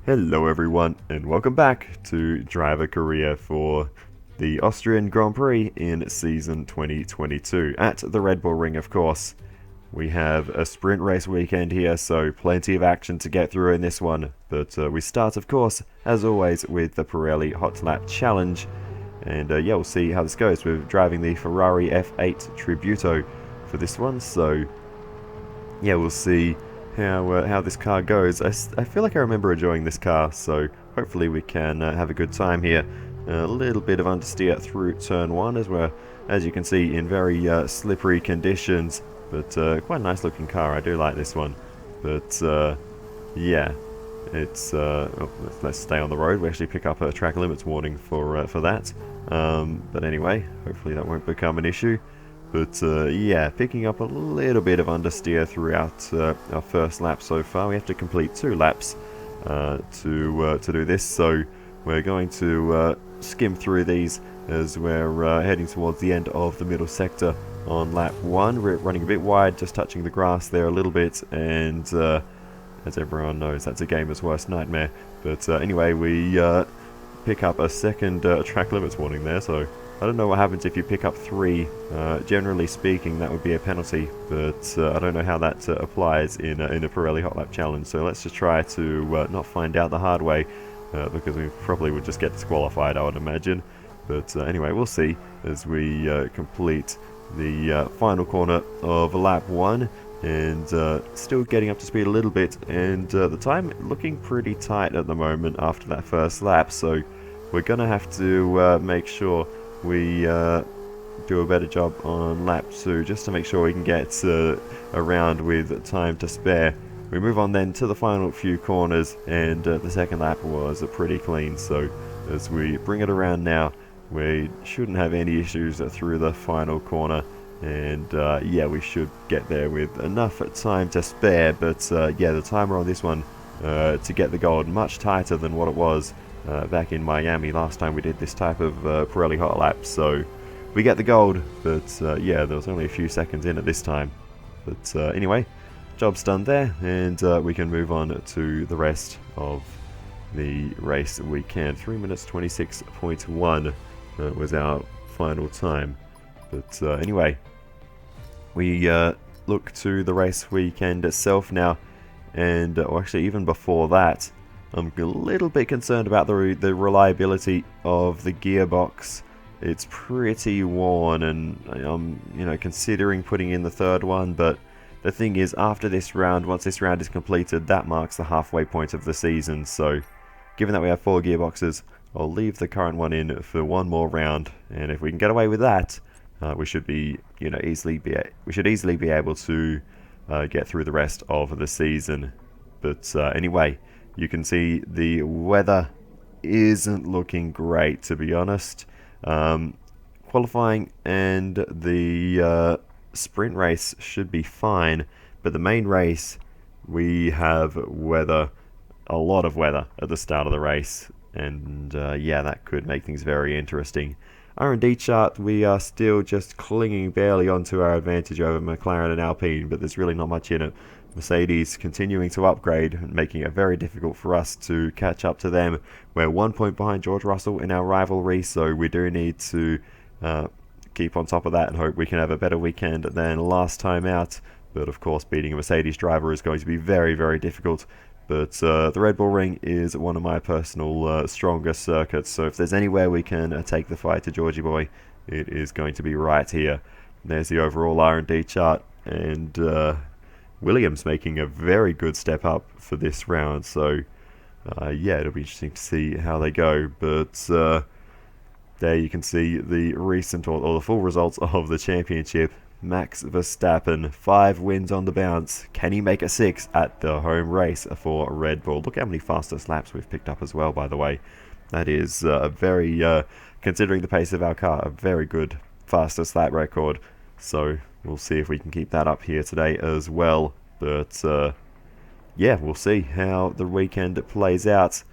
Hello everyone, and welcome back to Driver Career for the Austrian Grand Prix in season 2022 at the Red Bull Ring, of course. We have a sprint race weekend here, so plenty of action to get through in this one, but we start, of course, as always, with the Pirelli Hot Lap Challenge, and yeah, we'll see how this goes. We're driving the Ferrari F8 Tributo for this one, so yeah, we'll see how this car goes. I feel like I remember enjoying this car, so hopefully we can have a good time here. A little bit of understeer through turn 1 as you can see, in very slippery conditions, but quite a nice looking car. I do like this one, but yeah, it's let's stay on the road. We actually pick up a track limits warning for that, but anyway, hopefully that won't become an issue. But yeah, picking up a little bit of understeer throughout our first lap so far. We have to complete 2 laps to do this, so we're going to skim through these as we're heading towards the end of the middle sector on lap 1. We're running a bit wide, just touching the grass there a little bit, and as everyone knows, that's a gamer's worst nightmare. But anyway, we pick up a second track limits warning there, so I don't know what happens if you pick up 3. Generally speaking, that would be a penalty, but I don't know how that applies in a Pirelli Hot Lap Challenge. So let's just try to not find out the hard way, because we probably would just get disqualified, I would imagine. But anyway, we'll see as we complete the final corner of lap 1, and still getting up to speed a little bit, and the time looking pretty tight at the moment after that first lap. So we're gonna have to make sure we do a better job on lap 2, just to make sure we can get around with time to spare. We move on then to the final few corners, and the second lap was pretty clean, so as we bring it around now, we shouldn't have any issues through the final corner, and yeah, we should get there with enough time to spare. But yeah, the timer on this one to get the gold much tighter than what it was back in Miami last time we did this type of Pirelli Hot Lap. So we get the gold, but yeah, there was only a few seconds in at this time. But anyway, job's done there, and we can move on to the rest of the race weekend. 3 minutes 26.1 was our final time. But anyway, we look to the race weekend itself now, and or actually even before that, I'm a little bit concerned about the reliability of the gearbox. It's pretty worn, and I'm considering putting in the third one, but the thing is, after this round, once this round is completed, that marks the halfway point of the season. So given that we have 4 gearboxes, I'll leave the current one in for one more round, and if we can get away with that, we should easily be able to get through the rest of the season. But anyway, you can see the weather isn't looking great, to be honest. Qualifying and the sprint race should be fine, but the main race, we have weather, a lot of weather at the start of the race, and yeah, that could make things very interesting. R&D chart, we are still just clinging barely onto our advantage over McLaren and Alpine, but there's really not much in it. Mercedes continuing to upgrade, making it very difficult for us to catch up to them. We're 1 point behind George Russell in our rivalry, so we do need to keep on top of that and hope we can have a better weekend than last time out. But of course, beating a Mercedes driver is going to be very, very difficult. But the Red Bull Ring is one of my personal strongest circuits, so if there's anywhere we can take the fight to Georgie boy, it is going to be right here. There's the overall R&D chart, and Williams making a very good step up for this round, so yeah, it'll be interesting to see how they go. But there you can see the recent or the full results of the championship. Max Verstappen, 5 wins on the bounce. Can he make a 6 at the home race for Red Bull? Look how many fastest laps we've picked up as well, by the way. That is a very, considering the pace of our car, a very good fastest lap record. So we'll see if we can keep that up here today as well. But yeah, we'll see how the weekend plays out.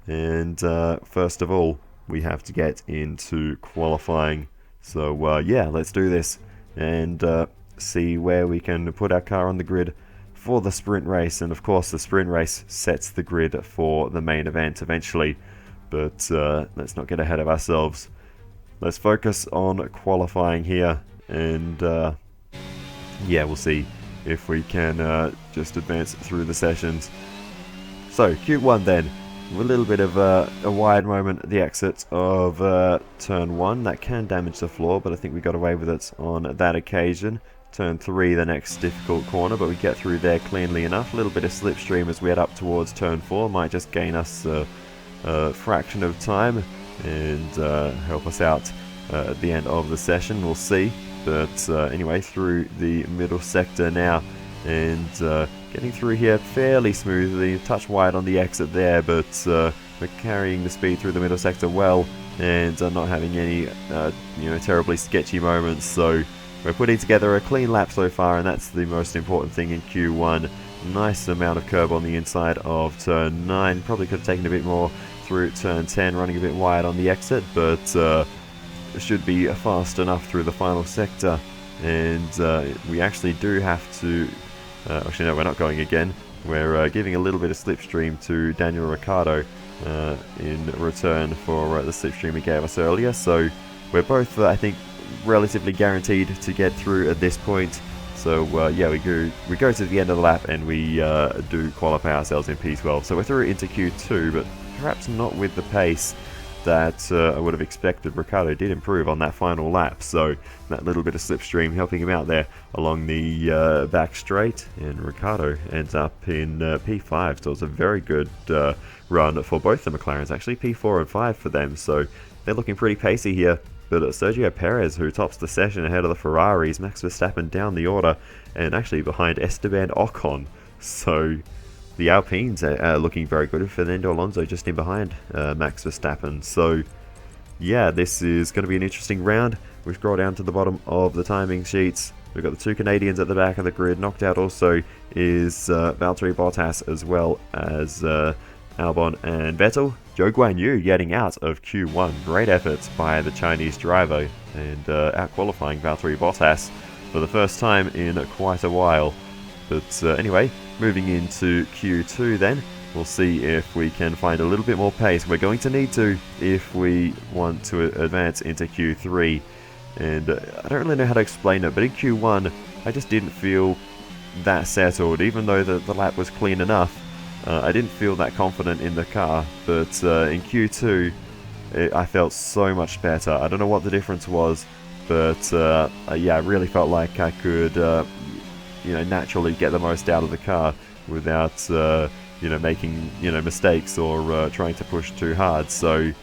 And first of all, we have to get into qualifying. So yeah, let's do this and see where we can put our car on the grid for the sprint race, and of course the sprint race sets the grid for the main event eventually. But let's not get ahead of ourselves. Let's focus on qualifying here, and yeah, we'll see if we can just advance through the sessions. So Q1 then, a little bit of a wide moment at the exit of turn 1. That can damage the floor, but I think we got away with it on that occasion. Turn 3, the next difficult corner, but we get through there cleanly enough. A little bit of slipstream as we head up towards turn 4, might just gain us a fraction of time and help us out at the end of the session. We'll see. But anyway, through the middle sector now, and getting through here fairly smoothly. Touch wide on the exit there, but we're carrying the speed through the middle sector well, and not having any terribly sketchy moments. So we're putting together a clean lap so far, and that's the most important thing in Q1. Nice amount of curb on the inside of turn 9. Probably could have taken a bit more through turn 10, running a bit wide on the exit, but should be fast enough through the final sector. And we actually do have to actually no, we're not going again. We're giving a little bit of slipstream to Daniel Ricciardo in return for the slipstream he gave us earlier. So we're both I think relatively guaranteed to get through at this point. So yeah, we go to the end of the lap, and we do qualify ourselves in P12. So we're through into Q2, but perhaps not with the pace that I would have expected. Ricciardo did improve on that final lap, so that little bit of slipstream helping him out there along the back straight, and Ricciardo ends up in P5, so it's a very good run for both the McLarens, actually. P4 and 5 for them, so they're looking pretty pacey here. But Sergio Perez, who tops the session ahead of the Ferraris, Max Verstappen down the order, and actually behind Esteban Ocon. So the Alpines are looking very good, with Fernando Alonso just in behind Max Verstappen. So yeah, this is going to be an interesting round. We scroll down to the bottom of the timing sheets. We've got the two Canadians at the back of the grid. Knocked out also is Valtteri Bottas, as well as Albon and Vettel. Zhou Guanyu getting out of Q1. Great efforts by the Chinese driver, and out-qualifying Valtteri Bottas for the first time in quite a while. But anyway, moving into Q2 then, we'll see if we can find a little bit more pace. We're going to need to if we want to advance into Q3. And I don't really know how to explain it, but in Q1, I just didn't feel that settled. Even though the lap was clean enough, I didn't feel that confident in the car. But in Q2, I felt so much better. I don't know what the difference was, but yeah, I really felt like I could naturally get the most out of the car without making mistakes or trying to push too hard. So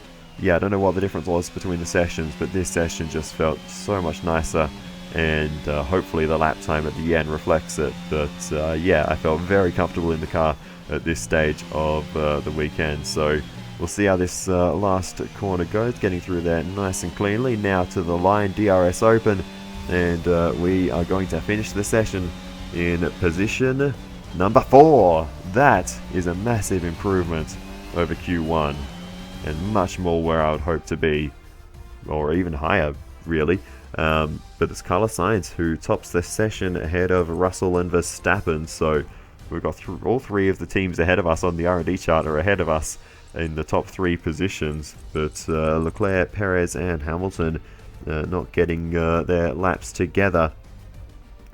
yeah, I don't know what the difference was between the sessions, but this session just felt so much nicer, and hopefully the lap time at the end reflects it. But yeah, I felt very comfortable in the car at this stage of the weekend. So we'll see how this last corner goes, getting through there nice and cleanly. Now to the line, DRS open, and we are going to finish the session in position number 4. That is a massive improvement over Q1, and much more where I would hope to be, or even higher really. But it's Carlos Sainz who tops the session ahead of Russell and Verstappen. So we've got all three of the teams ahead of us on the R&D chart are ahead of us in the top 3 positions. But Leclerc, Perez and Hamilton not getting their laps together.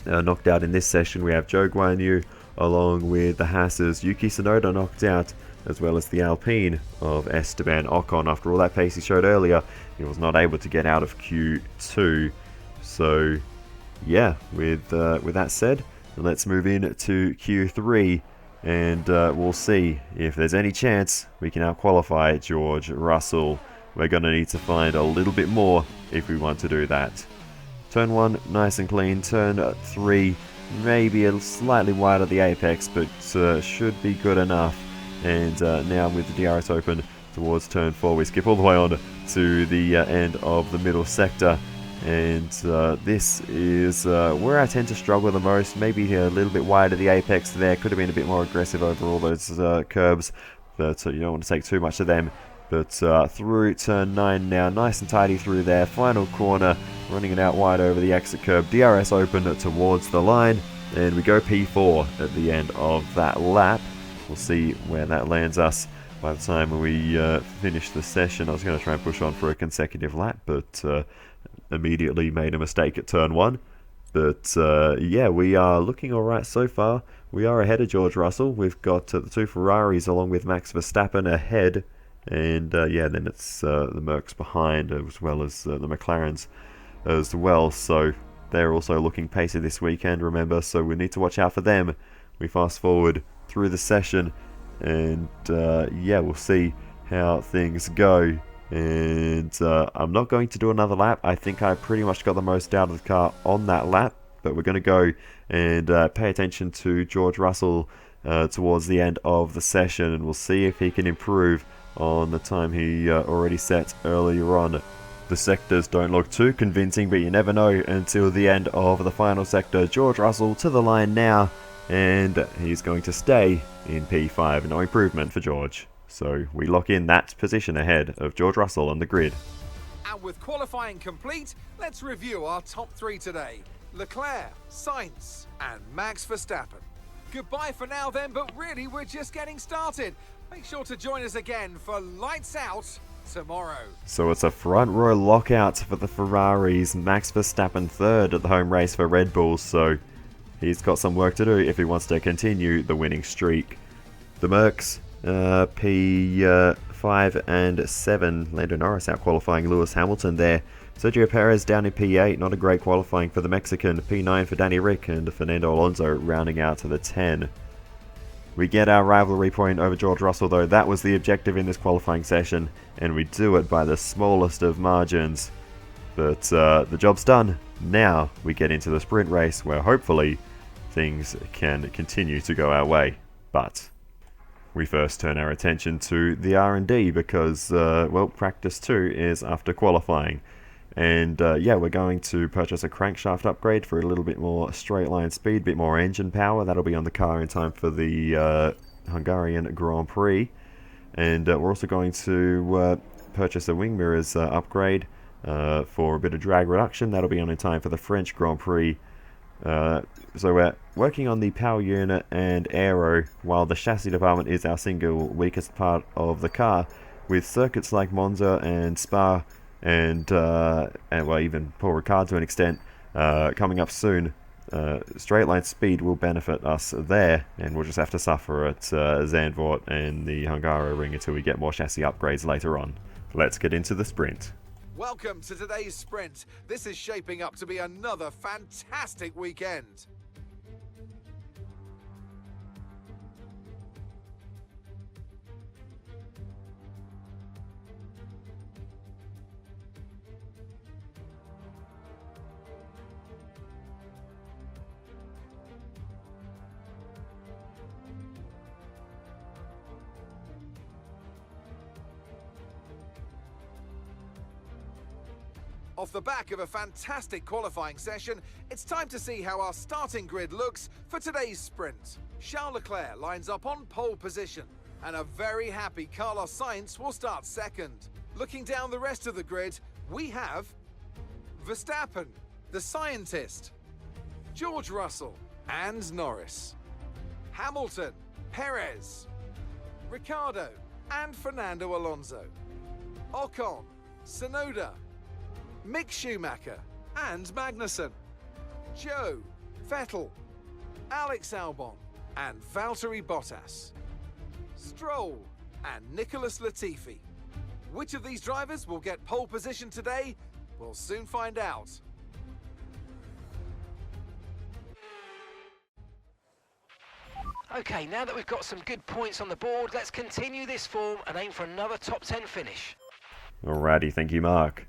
Knocked out in this session, we have Zhou Guanyu along with the Haas's Yuki Tsunoda knocked out, as well as the Alpine of Esteban Ocon. After all that pace he showed earlier, he was not able to get out of Q2. So yeah, with that said, let's move in to Q3, and we'll see if there's any chance we can out-qualify George Russell. We're going to need to find a little bit more if we want to do that. Turn 1, nice and clean. Turn 3, maybe a slightly wide at the apex, but should be good enough. And now with the DRS open towards turn 4, we skip all the way on to the end of the middle sector. And this is where I tend to struggle the most. Maybe a little bit wide at the apex there. Could have been a bit more aggressive over all those curbs, but you don't want to take too much of them. But through turn 9 now, nice and tidy through there. Final corner, running it out wide over the exit curb. DRS open towards the line, and we go P4 at the end of that lap. We'll see where that lands us by the time we finish the session. I was going to try and push on for a consecutive lap, but immediately made a mistake at turn 1. But yeah, we are looking alright so far. We are ahead of George Russell. We've got the 2 Ferraris along with Max Verstappen ahead. And yeah, then it's the Mercs behind, as well as the McLarens as well. So they're also looking pacey this weekend, remember, so we need to watch out for them. We fast forward through the session, and yeah, we'll see how things go. And I'm not going to do another lap. I think I pretty much got the most out of the car on that lap, but we're going to go and pay attention to George Russell towards the end of the session, and we'll see if he can improve on the time he already set earlier on. The sectors don't look too convincing, but you never know until the end of the final sector. George Russell to the line now, and he's going to stay in P5. No improvement for George. So we lock in that position ahead of George Russell on the grid. And with qualifying complete, let's review our top 3 today. Leclerc, Sainz, and Max Verstappen. Goodbye for now then, but really we're just getting started. Make sure to join us again for Lights Out tomorrow. So it's a front row lockout for the Ferraris. Max Verstappen third at the home race for Red Bull, so he's got some work to do if he wants to continue the winning streak. The Mercs, P5 and 7. Lando Norris out qualifying Lewis Hamilton there. Sergio Perez down in P8, not a great qualifying for the Mexican. P9 for Danny Rick, and Fernando Alonso rounding out to the 10. We get our rivalry point over George Russell though. That was the objective in this qualifying session, and we do it by the smallest of margins. But the job's done. Now we get into the sprint race, where hopefully things can continue to go our way. But we first turn our attention to the R&D because, well, practice 2 is after qualifying. And yeah, we're going to purchase a crankshaft upgrade for a little bit more straight line speed, a bit more engine power. That'll be on the car in time for the Hungarian Grand Prix. And we're also going to purchase a wing mirrors upgrade for a bit of drag reduction. That'll be on in time for the French Grand Prix. So we're working on the power unit and aero, while the chassis department is our single weakest part of the car, with circuits like Monza and Spa and well, even Paul Ricard to an extent coming up soon. Straight line speed will benefit us there, and we'll just have to suffer at Zandvoort and the Hungaroring until we get more chassis upgrades later on. Let's get into the sprint. Welcome to today's sprint. This is shaping up to be another fantastic weekend. Off the back of a fantastic qualifying session, it's time to see how our starting grid looks for today's sprint. Charles Leclerc lines up on pole position, and a very happy Carlos Sainz will start second. Looking down the rest of the grid, we have Verstappen, the scientist, George Russell, and Norris, Hamilton, Perez, Ricciardo, and Fernando Alonso, Ocon, Tsunoda, Mick Schumacher and Magnussen, Joe, Vettel, Alex Albon and Valtteri Bottas, Stroll and Nicholas Latifi. Which of these drivers will get pole position today? We'll soon find out. Okay, now that we've got some good points on the board, let's continue this form and aim for another top 10 finish. Alrighty, thank you, Mark.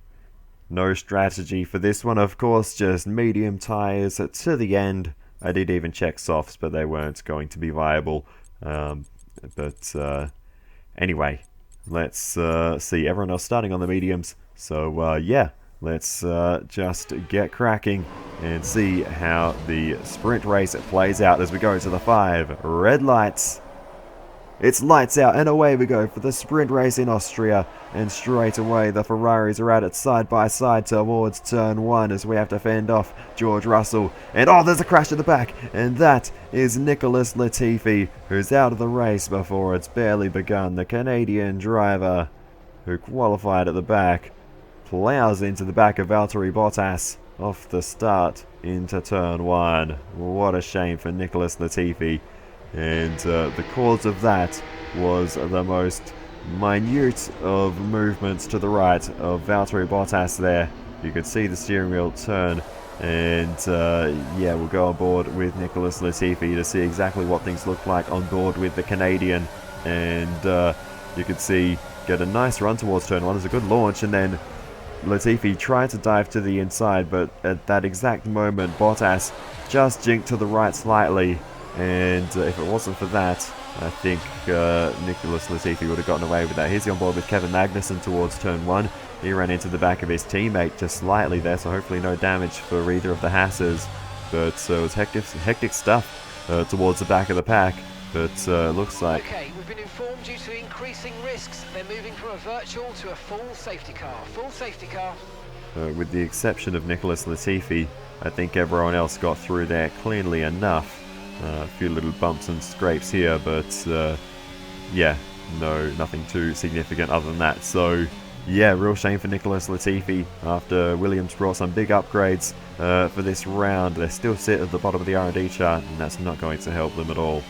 No strategy for this one, of course, just medium tyres to the end. I did even check softs, but they weren't going to be viable. Anyway, let's see. Everyone else starting on the mediums. So, yeah, let's just get cracking and see how the sprint race plays out as we go to the 5 red lights. It's lights out and away we go for the sprint race in Austria. And straight away the Ferraris are at it side by side towards turn 1 as we have to fend off George Russell. And oh, there's a crash at the back, and that is Nicholas Latifi, who's out of the race before it's barely begun. The Canadian driver who qualified at the back plows into the back of Valtteri Bottas off the start into turn 1. What a shame for Nicholas Latifi. And the cause of that was the most minute of movements to the right of Valtteri Bottas there. You could see the steering wheel turn, and yeah, we'll go on board with Nicholas Latifi to see exactly what things look like on board with the Canadian. And you could see get a nice run towards turn 1. There's a good launch, and then Latifi tried to dive to the inside, but at that exact moment Bottas just jinked to the right slightly. And if it wasn't for that, I think Nicholas Latifi would have gotten away with that. He's on board with Kevin Magnussen towards turn 1. He ran into the back of his teammate just slightly there, so hopefully no damage for either of the Hasses. But it was hectic stuff towards the back of the pack. But looks like... Okay, we've been informed due to increasing risks, they're moving from a virtual to a full safety car. Full safety car. With the exception of Nicholas Latifi, I think everyone else got through there cleanly enough. A few little bumps and scrapes here, but yeah, nothing too significant other than that. So yeah, real shame for Nicholas Latifi after Williams brought some big upgrades for this round. They still sit at the bottom of the R&D chart, and that's not going to help them at all.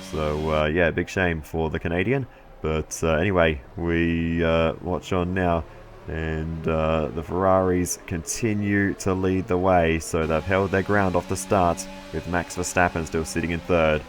So yeah, big shame for the Canadian. But anyway, we watch on now. And the Ferraris continue to lead the way, so they've held their ground off the start with Max Verstappen still sitting in third.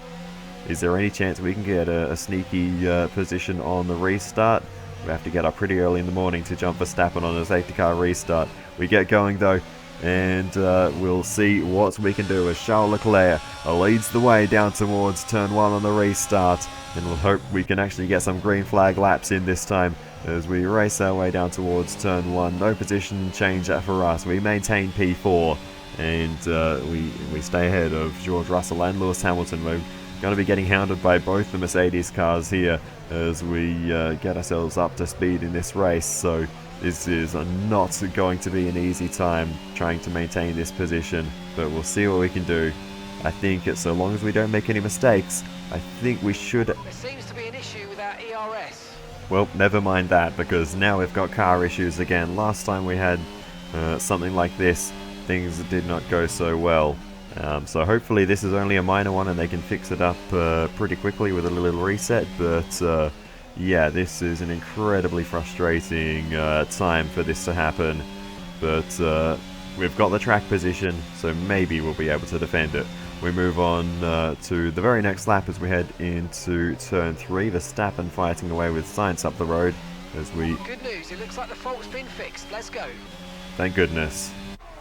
Is there any chance we can get a sneaky position on the restart? We have to get up pretty early in the morning to jump Verstappen on a safety car restart. We get going though, and we'll see what we can do as Charles Leclerc leads the way down towards turn 1 on the restart, and we'll hope we can actually get some green flag laps in this time as we race our way down towards turn 1. No position change for us. We maintain P4, and we stay ahead of George Russell and Lewis Hamilton. We're going to be getting hounded by both the Mercedes cars here as we get ourselves up to speed in this race. So this is not going to be an easy time trying to maintain this position, but we'll see what we can do. I think so long as we don't make any mistakes, I think we should... There seems to be an issue with our ERS. Well, never mind that, because now we've got car issues again. Last time we had something like this, things did not go so well. So hopefully this is only a minor one and they can fix it up pretty quickly with a little reset. But yeah, this is an incredibly frustrating time for this to happen. But we've got the track position, so maybe we'll be able to defend it. We move on to the very next lap as we head into turn 3. Verstappen fighting away with Sainz up the road as we... Good news, it looks like the fault's been fixed. Let's go. Thank goodness.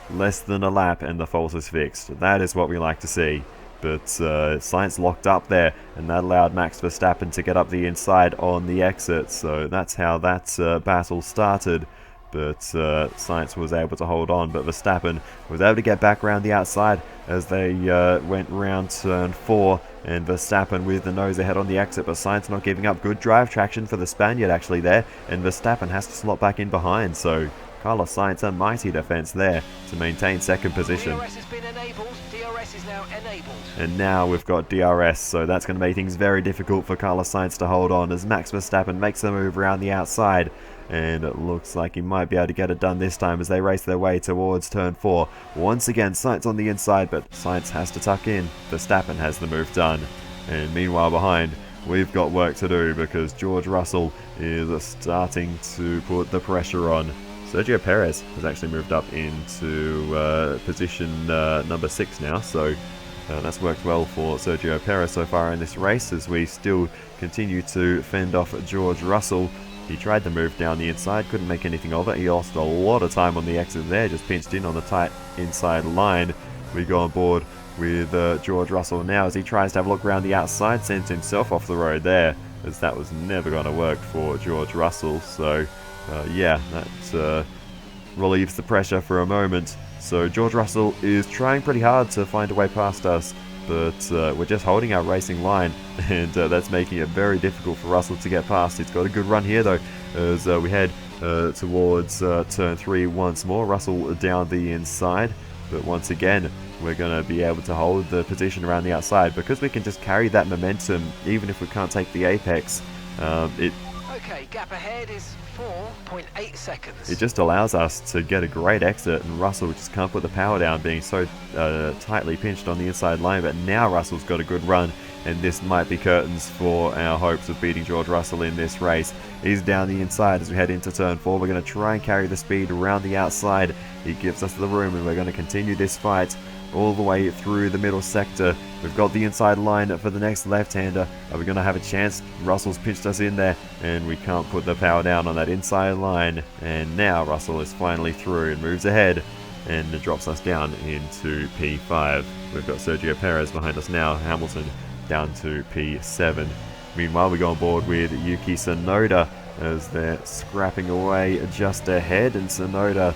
Less than a lap and the fault is fixed. That is what we like to see. But Sainz locked up there, and that allowed Max Verstappen to get up the inside on the exit. So that's how that battle started. But Sainz was able to hold on, but Verstappen was able to get back around the outside as they went round turn 4, and Verstappen with the nose ahead on the exit, but Sainz not giving up. Good drive traction for the Spaniard actually there, and Verstappen has to slot back in behind, so Carlos Sainz a mighty defence there to maintain second position. DRS has been enabled. DRS is now enabled. And now we've got DRS, so that's going to make things very difficult for Carlos Sainz to hold on as Max Verstappen makes the move around the outside. And it looks like he might be able to get it done this time as they race their way towards turn 4. Once again, Sainz on the inside, but Sainz has to tuck in. Verstappen has the move done. And meanwhile behind, we've got work to do because George Russell is starting to put the pressure on. Sergio Perez has actually moved up into position number 6 now, so that's worked well for Sergio Perez so far in this race as we still continue to fend off George Russell. He tried to move down the inside, couldn't make anything of it. He lost a lot of time on the exit there, just pinched in on the tight inside line. We go on board with George Russell now as he tries to have a look around the outside, sends himself off the road there, as that was never going to work for George Russell. So yeah, that relieves the pressure for a moment. So George Russell is trying pretty hard to find a way past us but we're just holding our racing line, and that's making it very difficult for Russell to get past. He's got a good run here though, as we head towards turn 3 once more. Russell down the inside, but once again we're going to be able to hold the position around the outside because we can just carry that momentum even if we can't take the apex. Okay, gap ahead is 4.8 seconds. It just allows us to get a great exit, and Russell just can't put the power down, being so tightly pinched on the inside line. But now Russell's got a good run, and this might be curtains for our hopes of beating George Russell in this race. He's down the inside as we head into turn 4. We're going to try and carry the speed around the outside. He gives us the room, and we're going to continue this fight all the way through the middle sector. We've got the inside line for the next left-hander. Are we going to have a chance? Russell's pinched us in there, and we can't put the power down on that inside line. And now Russell is finally through and moves ahead, and drops us down into P5. We've got Sergio Perez behind us now. Hamilton down to P7. Meanwhile, we go on board with Yuki Tsunoda as they're scrapping away just ahead, and Tsunoda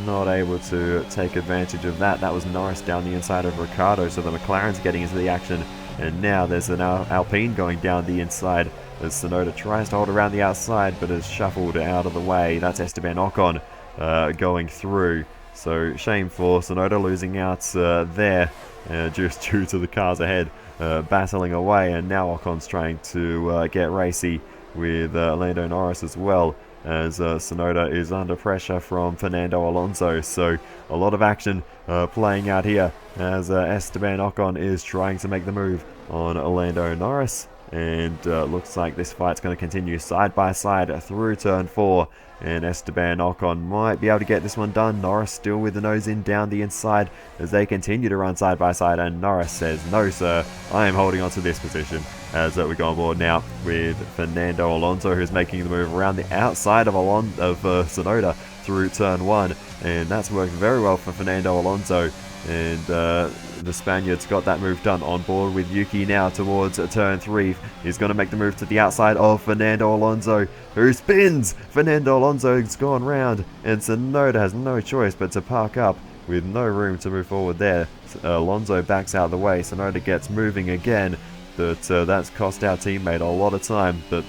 not able to take advantage of that. That was Norris down the inside of Ricciardo, so the McLaren's getting into the action, and now there's an Alpine going down the inside as Tsunoda tries to hold around the outside but is shuffled out of the way. That's Esteban Ocon going through, so shame for Tsunoda losing out there just due to the cars ahead battling away, and now Ocon's trying to get racy with Lando Norris as well, as Tsunoda is under pressure from Fernando Alonso. So a lot of action playing out here as Esteban Ocon is trying to make the move on Lando Norris, and looks like this fight's going to continue side by side through turn 4, and Esteban Ocon might be able to get this one done. Norris still with the nose in down the inside as they continue to run side by side, and Norris says, "No sir, I am holding on to this position," as we go on board now with Fernando Alonso, who's making the move around the outside of Tsunoda through turn 1, and that's worked very well for Fernando Alonso, and the Spaniard's got that move done. On board with Yuki now towards turn 3. He's going to make the move to the outside of Fernando Alonso, who spins. Fernando Alonso's gone round, and Tsunoda has no choice but to park up with no room to move forward there. Alonso backs out of the way. Tsunoda gets moving again, but that's cost our teammate a lot of time, but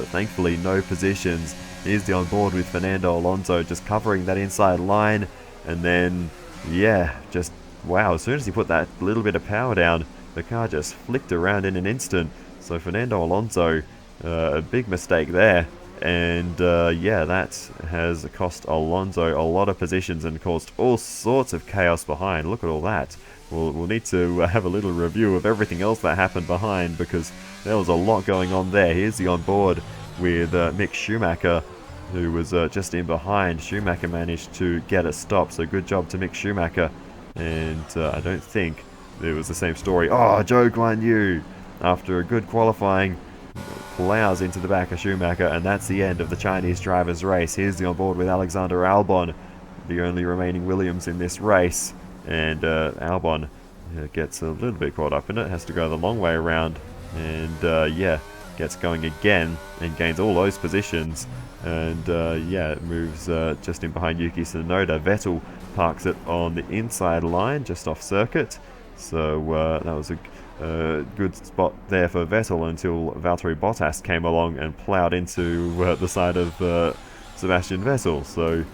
thankfully no positions. Here's the on board with Fernando Alonso just covering that inside line, and then yeah, just wow, as soon as he put that little bit of power down, the car just flicked around in an instant. So Fernando Alonso, a big mistake there, and yeah, that has cost Alonso a lot of positions and caused all sorts of chaos behind. Look at all that. We'll need to have a little review of everything else that happened behind, because there was a lot going on there. Here's the on board with Mick Schumacher, who was just in behind. Schumacher managed to get a stop, so good job to Mick Schumacher. And I don't think it was the same story. Oh, Zhou Guanyu, after a good qualifying, plows into the back of Schumacher, and that's the end of the Chinese driver's race. Here's the on board with Alexander Albon, the only remaining Williams in this race, and Albon gets a little bit caught up in it, has to go the long way around, and yeah, gets going again and gains all those positions, and yeah, it moves just in behind Yuki Tsunoda. Vettel parks it on the inside line just off circuit, so that was a good spot there for Vettel until Valtteri Bottas came along and ploughed into the side of Sebastian Vettel. So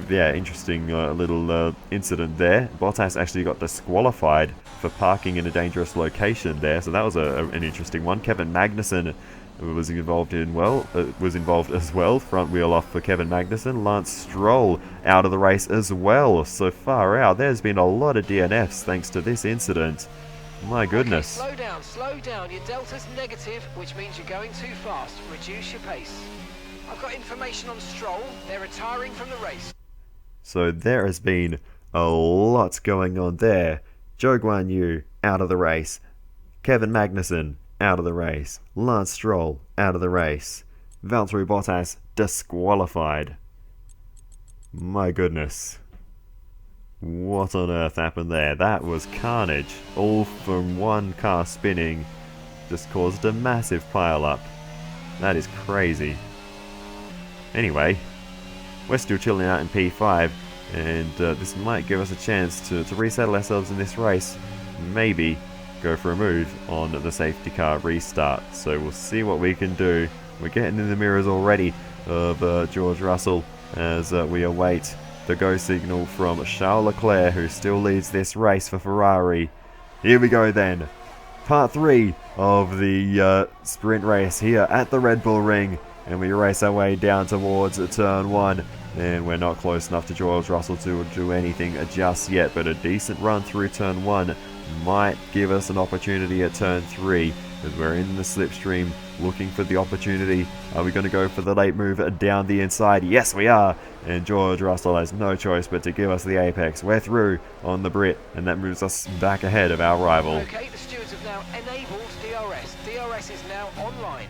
yeah, interesting little incident there. Bottas actually got disqualified for parking in a dangerous location there, so that was an interesting one. Kevin Magnussen was involved as well. Front wheel off for Kevin Magnussen. Lance Stroll out of the race as well. So far out, there's been a lot of DNFs thanks to this incident. My goodness. Okay, slow down. Your delta's negative, which means you're going too fast. Reduce your pace. I've got information on Stroll. They're retiring from the race. So there has been a lot going on there. Zhou Guanyu out of the race. Kevin Magnussen out of the race. Lance Stroll out of the race. Valtteri Bottas disqualified. My goodness. What on earth happened there? That was carnage. All from one car spinning. Just caused a massive pile-up. That is crazy. Anyway, we're still chilling out in P5, and this might give us a chance to resettle ourselves in this race. Maybe go for a move on the safety car restart. So we'll see what we can do. We're getting in the mirrors already of George Russell as we await the go signal from Charles Leclerc, who still leads this race for Ferrari. Here we go then. Part 3 of the sprint race here at the Red Bull Ring, and we race our way down towards turn 1, and we're not close enough to George Russell to do anything just yet, but a decent run through turn 1 might give us an opportunity at turn 3, as we're in the slipstream looking for the opportunity. Are we going to go for the late move down the inside? Yes, we are, and George Russell has no choice but to give us the apex. We're through on the Brit, and that moves us back ahead of our rival. Okay, the stewards have now enabled DRS. DRS is now online.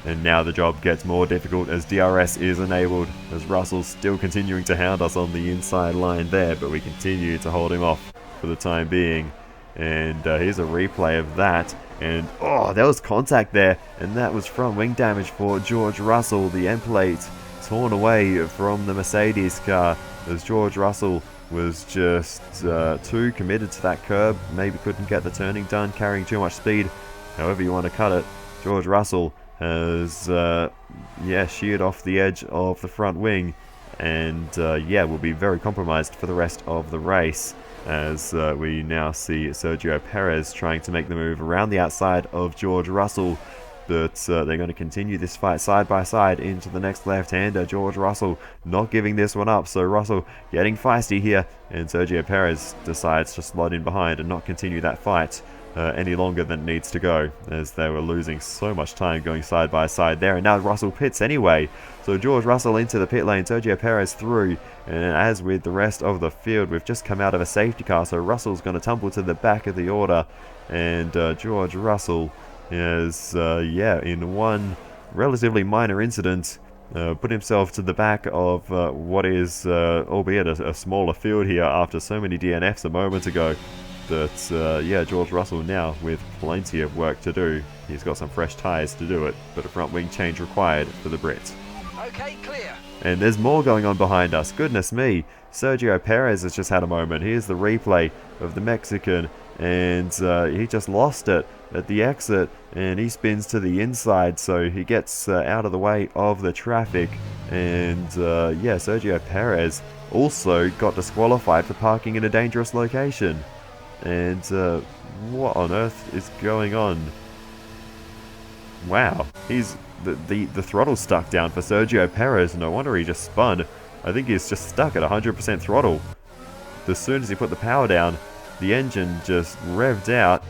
And now the job gets more difficult as DRS is enabled, as Russell's still continuing to hound us on the inside line there, but we continue to hold him off for the time being. And here's a replay of that, and oh, there was contact there, and that was from wing damage for George Russell. The end plate torn away from the Mercedes car as George Russell was just too committed to that curb, maybe couldn't get the turning done, carrying too much speed, however you want to cut it. George Russell has sheared off the edge of the front wing, and will be very compromised for the rest of the race, as we now see Sergio Perez trying to make the move around the outside of George Russell, but they're going to continue this fight side by side into the next left-hander. George Russell not giving this one up, so Russell getting feisty here, and Sergio Perez decides to slot in behind and not continue that fight any longer than it needs to go, as they were losing so much time going side by side there. And now Russell pits anyway, so George Russell into the pit lane, Sergio Perez through, and as with the rest of the field, we've just come out of a safety car, so Russell's going to tumble to the back of the order, and George Russell is in one relatively minor incident put himself to the back of what is albeit a smaller field here after so many DNFs a moment ago. But George Russell now with plenty of work to do. He's got some fresh tyres to do it, but a front wing change required for the Brit. Okay, clear. And there's more going on behind us. Goodness me. Sergio Perez has just had a moment. Here's the replay of the Mexican, and he just lost it at the exit, and he spins to the inside, so he gets out of the way of the traffic. And Sergio Perez also got disqualified for parking in a dangerous location. And what on earth is going on? Wow, he's the throttle's stuck down for Sergio Perez. No wonder he just spun. I think he's just stuck at 100% throttle. As soon as he put the power down, the engine just revved out,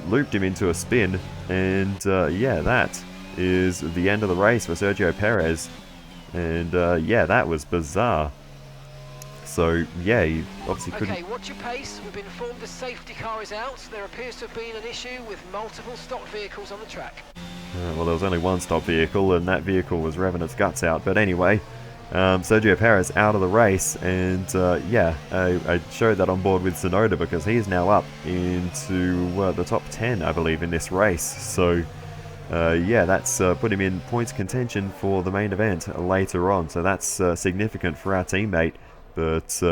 looped him into a spin, and that is the end of the race for Sergio Perez. And that was bizarre. So, he obviously couldn't... Okay, watch your pace. We've been informed the safety car is out. There appears to have been an issue with multiple stock vehicles on the track. Well, there was only one stop vehicle, and that vehicle was revving its guts out. But anyway, Sergio Perez out of the race, and I showed that on board with Tsunoda because he is now up into the top 10, I believe, in this race. So, that's put him in points contention for the main event later on. So that's significant for our teammate. But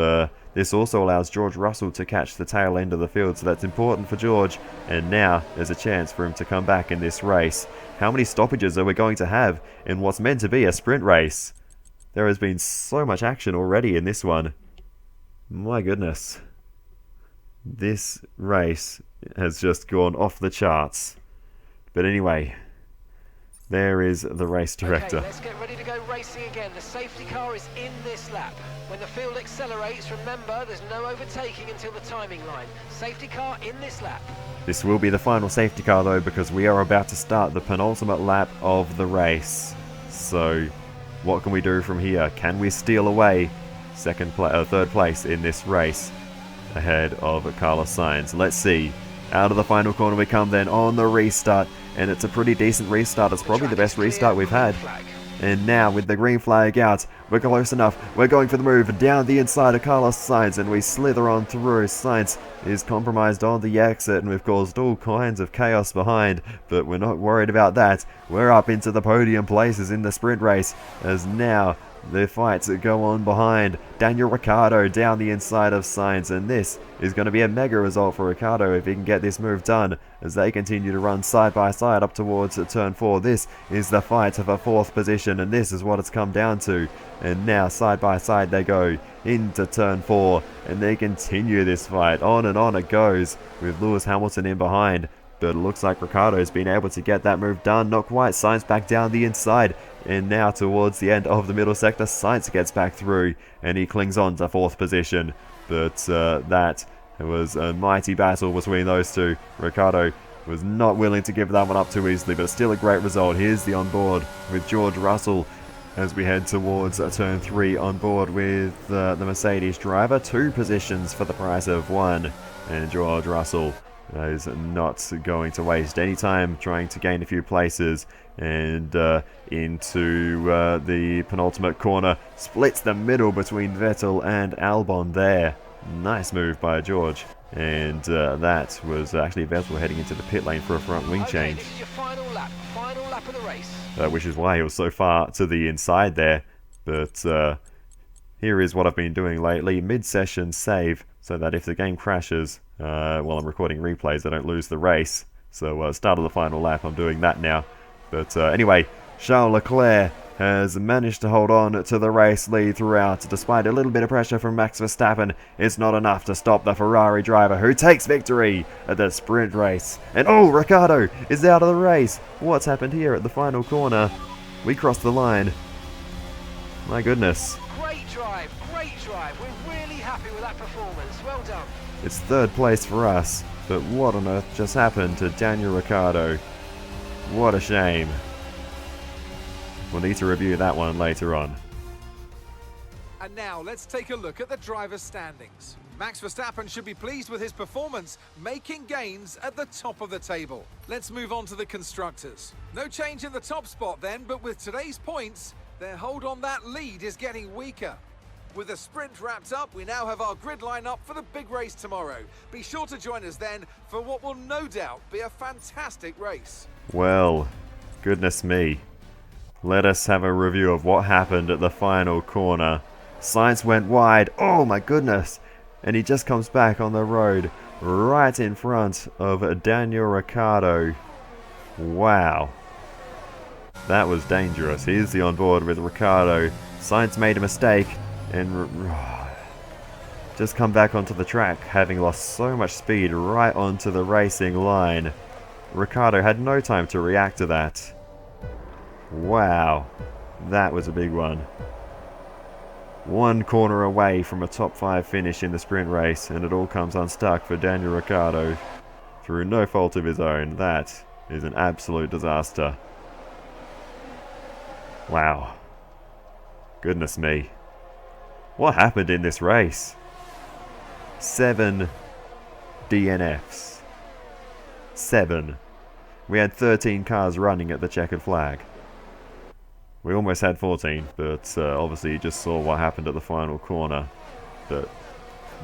this also allows George Russell to catch the tail end of the field, so that's important for George. And now there's a chance for him to come back in this race. How many stoppages are we going to have in what's meant to be a sprint race? There has been so much action already in this one. My goodness. This race has just gone off the charts. But anyway, there is the race director. Okay, let's get ready to go racing again. The safety car is in this lap. When the field accelerates, remember there's no overtaking until the timing line. Safety car in this lap. This will be the final safety car though, because we are about to start the penultimate lap of the race. So, what can we do from here? Can we steal away third place in this race ahead of Carlos Sainz? Let's see. Out of the final corner we come then on the restart, and it's a pretty decent restart. It's probably the best restart we've had. And now with the green flag out, we're close enough. We're going for the move down the inside of Carlos Sainz, and we slither on through. Sainz is compromised on the exit, and we've caused all kinds of chaos behind, but we're not worried about that. We're up into the podium places in the sprint race, as now The fights that go on behind. Daniel Ricciardo down the inside of Sainz, and this is going to be a mega result for Ricciardo if he can get this move done as they continue to run side by side up towards turn 4. This is the fight of a 4th position, and this is what it's come down to. And now side by side they go into turn 4, and they continue this fight. On and on it goes with Lewis Hamilton in behind. But it looks like Ricciardo's been able to get that move done. Not quite. Sainz back down the inside. And now towards the end of the middle sector, Sainz gets back through. And he clings on to 4th position. But that was a mighty battle between those two. Ricciardo was not willing to give that one up too easily. But still a great result. Here's the onboard with George Russell as we head towards turn 3 on board with the Mercedes driver. 2 positions for the price of 1. And George Russell is not going to waste any time trying to gain a few places, and into the penultimate corner, splits the middle between Vettel and Albon there. Nice move by George, and that was actually Vettel heading into the pit lane for a front wing change. This is your final lap of the race. Which is why he was so far to the inside there, but here is what I've been doing lately. Mid-session save, so that if the game crashes while I'm recording replays, I don't lose the race. So start of the final lap, I'm doing that now. But anyway, Charles Leclerc has managed to hold on to the race lead throughout. Despite a little bit of pressure from Max Verstappen, it's not enough to stop the Ferrari driver, who takes victory at the sprint race. And oh, Ricciardo is out of the race. What's happened here at the final corner? We crossed the line. My goodness. Great drive, great drive. We're really happy with that performance. Well done. It's 3rd place for us, but what on earth just happened to Daniel Ricciardo? What a shame. We'll need to review that one later on. And now let's take a look at the driver's standings. Max Verstappen should be pleased with his performance, making gains at the top of the table. Let's move on to the constructors. No change in the top spot then, but with today's points, their hold on that lead is getting weaker. With the sprint wrapped up, we now have our grid line up for the big race tomorrow. Be sure to join us then for what will no doubt be a fantastic race. Well, goodness me. Let us have a review of what happened at the final corner. Sainz went wide. Oh my goodness. And he just comes back on the road right in front of Daniel Ricciardo. Wow. That was dangerous. Here's the onboard with Ricciardo. Sainz made a mistake and just come back onto the track, having lost so much speed right onto the racing line. Ricciardo had no time to react to that. Wow, that was a big one. 1 corner away from a top 5 finish in the sprint race, and it all comes unstuck for Daniel Ricciardo through no fault of his own. That is an absolute disaster. Wow. Goodness me. What happened in this race? 7 DNFs. 7. We had 13 cars running at the checkered flag. We almost had 14, but obviously you just saw what happened at the final corner. But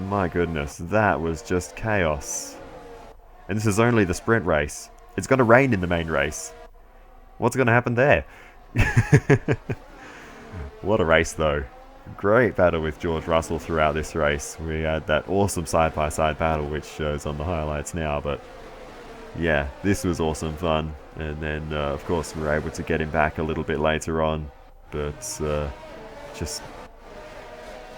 my goodness, that was just chaos. And this is only the sprint race. It's going to rain in the main race. What's going to happen there? What a race though. Great battle with George Russell throughout this race. We had that awesome side-by-side battle which shows on the highlights now, but yeah, this was awesome fun. And then of course we were able to get him back a little bit later on, but just,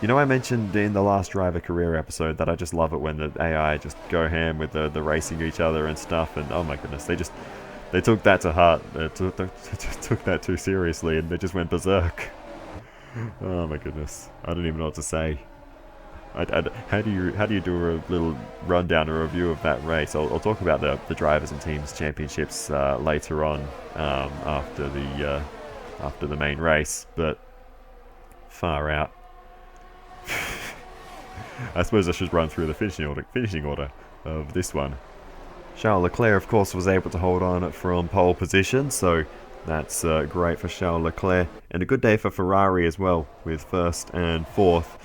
you know, I mentioned in the last driver career episode that I just love it when the AI just go ham with the racing each other and stuff, and oh my goodness, they took that to heart. They took that too seriously, and they just went berserk. Oh my goodness, I don't even know what to say. How do you do a little rundown or review of that race? I'll talk about the drivers and teams championships later on after the main race, but far out. I suppose I should run through the finishing order of this one. Charles Leclerc, of course, was able to hold on from pole position, so that's great for Charles Leclerc, and a good day for Ferrari as well, with 1st and 4th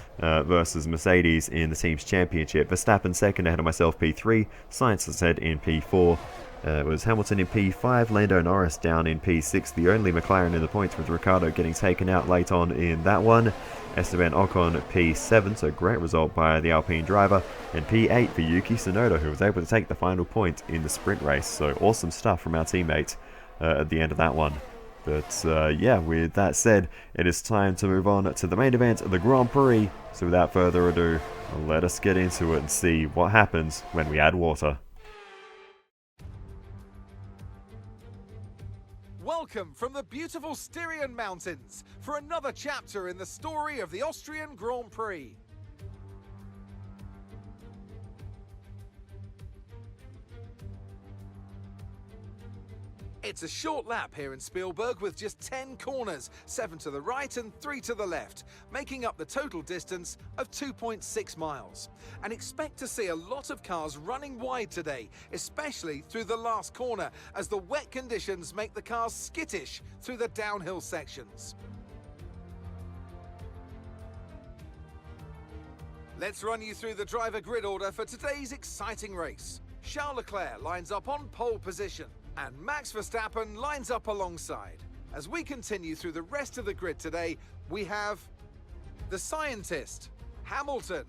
versus Mercedes in the team's championship. Verstappen 2nd ahead of myself, P3. Sainz is ahead in P4. It was Hamilton in P5, Lando Norris down in P6, the only McLaren in the points, with Ricciardo getting taken out late on in that one. Esteban Ocon P7, so great result by the Alpine driver, and P8 for Yuki Tsunoda, who was able to take the final point in the sprint race. So awesome stuff from our teammate at the end of that one. But yeah, with that said, it is time to move on to the main event of the Grand Prix. So without further ado, let us get into it and see what happens when we add water. Welcome from the beautiful Styrian Mountains for another chapter in the story of the Austrian Grand Prix. It's a short lap here in Spielberg with just 10 corners, 7 to the right and 3 to the left, making up the total distance of 2.6 miles. And expect to see a lot of cars running wide today, especially through the last corner, as the wet conditions make the cars skittish through the downhill sections. Let's run you through the driver grid order for today's exciting race. Charles Leclerc lines up on pole position, and Max Verstappen lines up alongside. As we continue through the rest of the grid today, we have the scientist, Hamilton,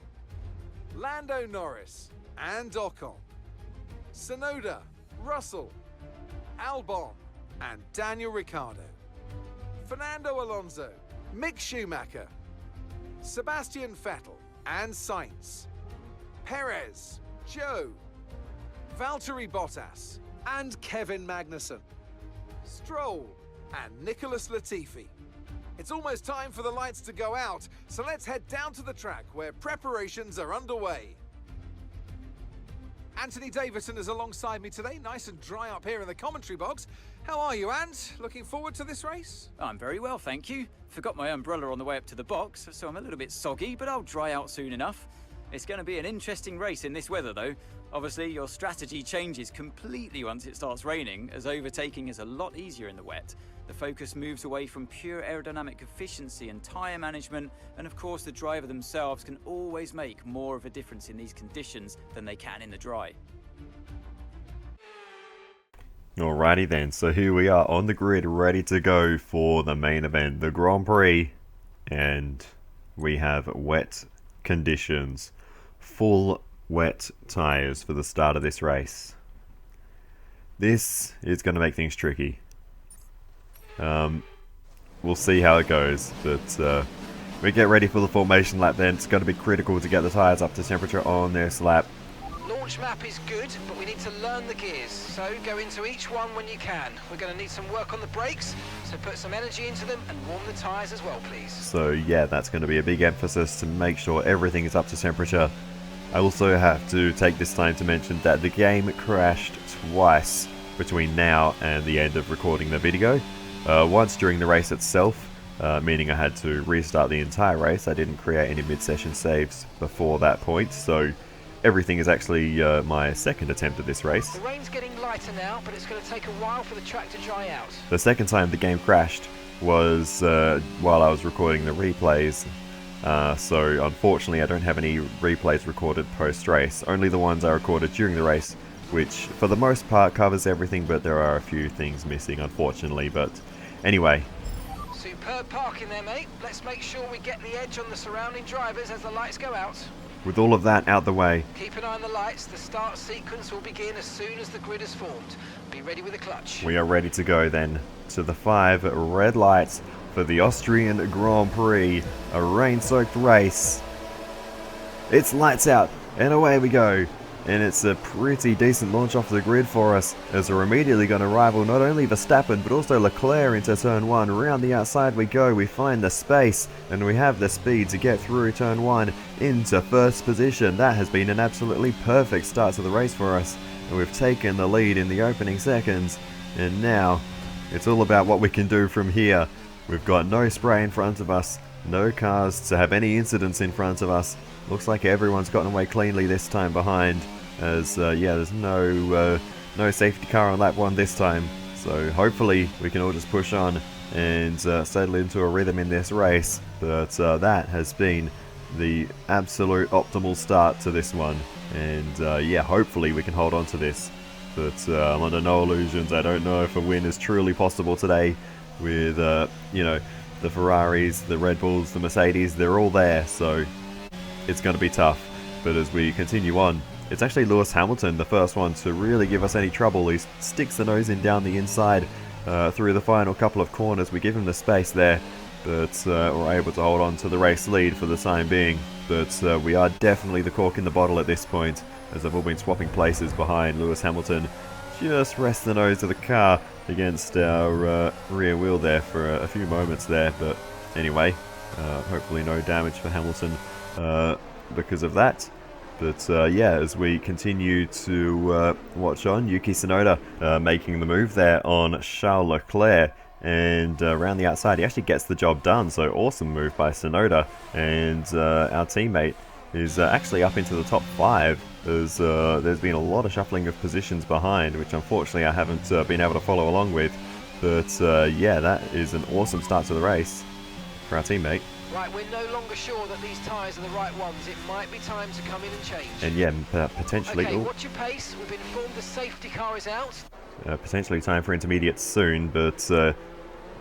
Lando Norris, and Ocon, Tsunoda, Russell, Albon, and Daniel Ricciardo, Fernando Alonso, Mick Schumacher, Sebastian Vettel, and Sainz, Perez, Joe, Valtteri Bottas, and Kevin Magnussen, Stroll, and Nicholas Latifi. It's almost time for the lights to go out, so let's head down to the track where preparations are underway. Anthony Davidson is alongside me today, nice and dry up here in the commentary box. How are you, Ant? Looking forward to this race? I'm very well, thank you. Forgot my umbrella on the way up to the box, so I'm a little bit soggy, but I'll dry out soon enough. It's going to be an interesting race in this weather, though. Obviously, your strategy changes completely once it starts raining, as overtaking is a lot easier in the wet. The focus moves away from pure aerodynamic efficiency and tyre management, and of course the driver themselves can always make more of a difference in these conditions than they can in the dry. Alrighty then, so here we are on the grid, ready to go for the main event, the Grand Prix, and we have wet conditions, full wet tyres for the start of this race. This is going to make things tricky. We'll see how it goes, but we get ready for the formation lap then. It's going to be critical to get the tyres up to temperature on this lap. Launch map is good, but we need to learn the gears, so go into each one when you can. We're going to need some work on the brakes, so put some energy into them and warm the tyres as well, please. So yeah, that's going to be a big emphasis to make sure everything is up to temperature. I also have to take this time to mention that the game crashed twice between now and the end of recording the video. Once during the race itself, meaning I had to restart the entire race. I didn't create any mid-session saves before that point, so everything is actually my second attempt at this race. The rain's getting lighter now, but it's going to take a while for the track to dry out. The second time the game crashed was while I was recording the replays. So unfortunately I don't have any replays recorded post-race, only the ones I recorded during the race, which for the most part covers everything, but there are a few things missing unfortunately. But anyway. Superb parking there, mate. Let's make sure we get the edge on the surrounding drivers as the lights go out. With all of that out the way, Keep an eye on the lights. The start sequence will begin as soon as the grid is formed. Be ready with the clutch. we are ready to go then to the 5 red lights for the Austrian Grand Prix, a rain-soaked race. It's lights out, and away we go. And it's a pretty decent launch off the grid for us, as we're immediately going to rival not only Verstappen but also Leclerc into turn 1. Round the outside we go, we find the space, and we have the speed to get through turn 1 into first position. That has been an absolutely perfect start to the race for us, and we've taken the lead in the opening seconds, and now it's all about what we can do from here. We've got no spray in front of us, no cars to have any incidents in front of us. Looks like everyone's gotten away cleanly this time behind, as yeah, there's no safety car on lap 1 this time. So hopefully we can all just push on and settle into a rhythm in this race. But that has been the absolute optimal start to this one, and yeah, hopefully we can hold on to this. but I'm under no illusions. I don't know if a win is truly possible today with, you know, the Ferraris, the Red Bulls, the Mercedes. They're all there, so it's going to be tough. But as we continue on, it's actually Lewis Hamilton, the first one to really give us any trouble. He sticks the nose in down the inside through the final couple of corners. We give him the space there, but we're able to hold on to the race lead for the time being. But we are definitely the cork in the bottle at this point, as they've all been swapping places behind. Lewis Hamilton just rests the nose of the car against our rear wheel there for a few moments there. But anyway, hopefully no damage for Hamilton because of that. But yeah, as we continue to watch on, Yuki Tsunoda making the move there on Charles Leclerc, and around the outside he actually gets the job done. So awesome move by Tsunoda, and our teammate is actually up into the top 5. There's been a lot of shuffling of positions behind, which unfortunately I haven't been able to follow along with. But yeah, that is an awesome start to the race for our teammate. Right, we're no longer sure that these tyres are the right ones. It might be time to come in and change. And yeah, potentially... Okay, watch your pace. We've been informed the safety car is out. Potentially time for intermediates soon, but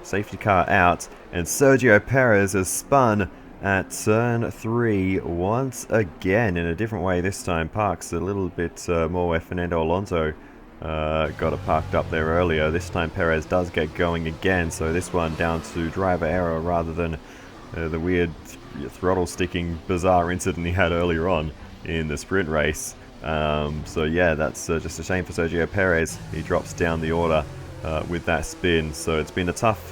safety car out. And Sergio Perez has spun at turn 3 once again in a different way this time. Parks a little bit more where Fernando Alonso got it parked up there earlier. This time Perez does get going again, so this one down to driver error rather than the weird throttle sticking bizarre incident he had earlier on in the sprint race. So yeah, that's just a shame for Sergio Perez. He drops down the order with that spin. So it's been a tough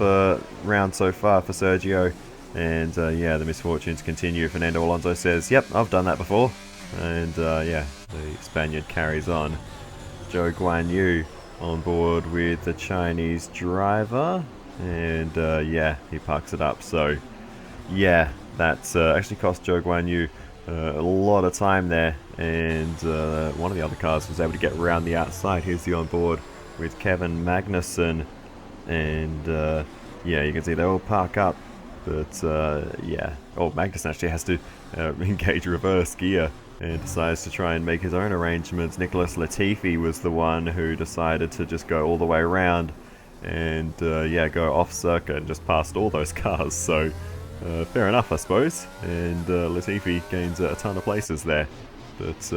round so far for Sergio, and yeah, the misfortunes continue. Fernando Alonso says, yep, I've done that before, and yeah, the Spaniard carries on. Zhou Guanyu on board with the Chinese driver, and yeah, he parks it up. So yeah, that's actually cost Zhou Guanyu a lot of time there, and one of the other cars was able to get around the outside. Here's the on board with Kevin Magnussen, and yeah, you can see they all park up, but yeah, Magnussen actually has to engage reverse gear and decides to try and make his own arrangements. Nicholas Latifi was the one who decided to just go all the way around and yeah, go off circuit and just past all those cars. So fair enough, I suppose, and Latifi gains a ton of places there. But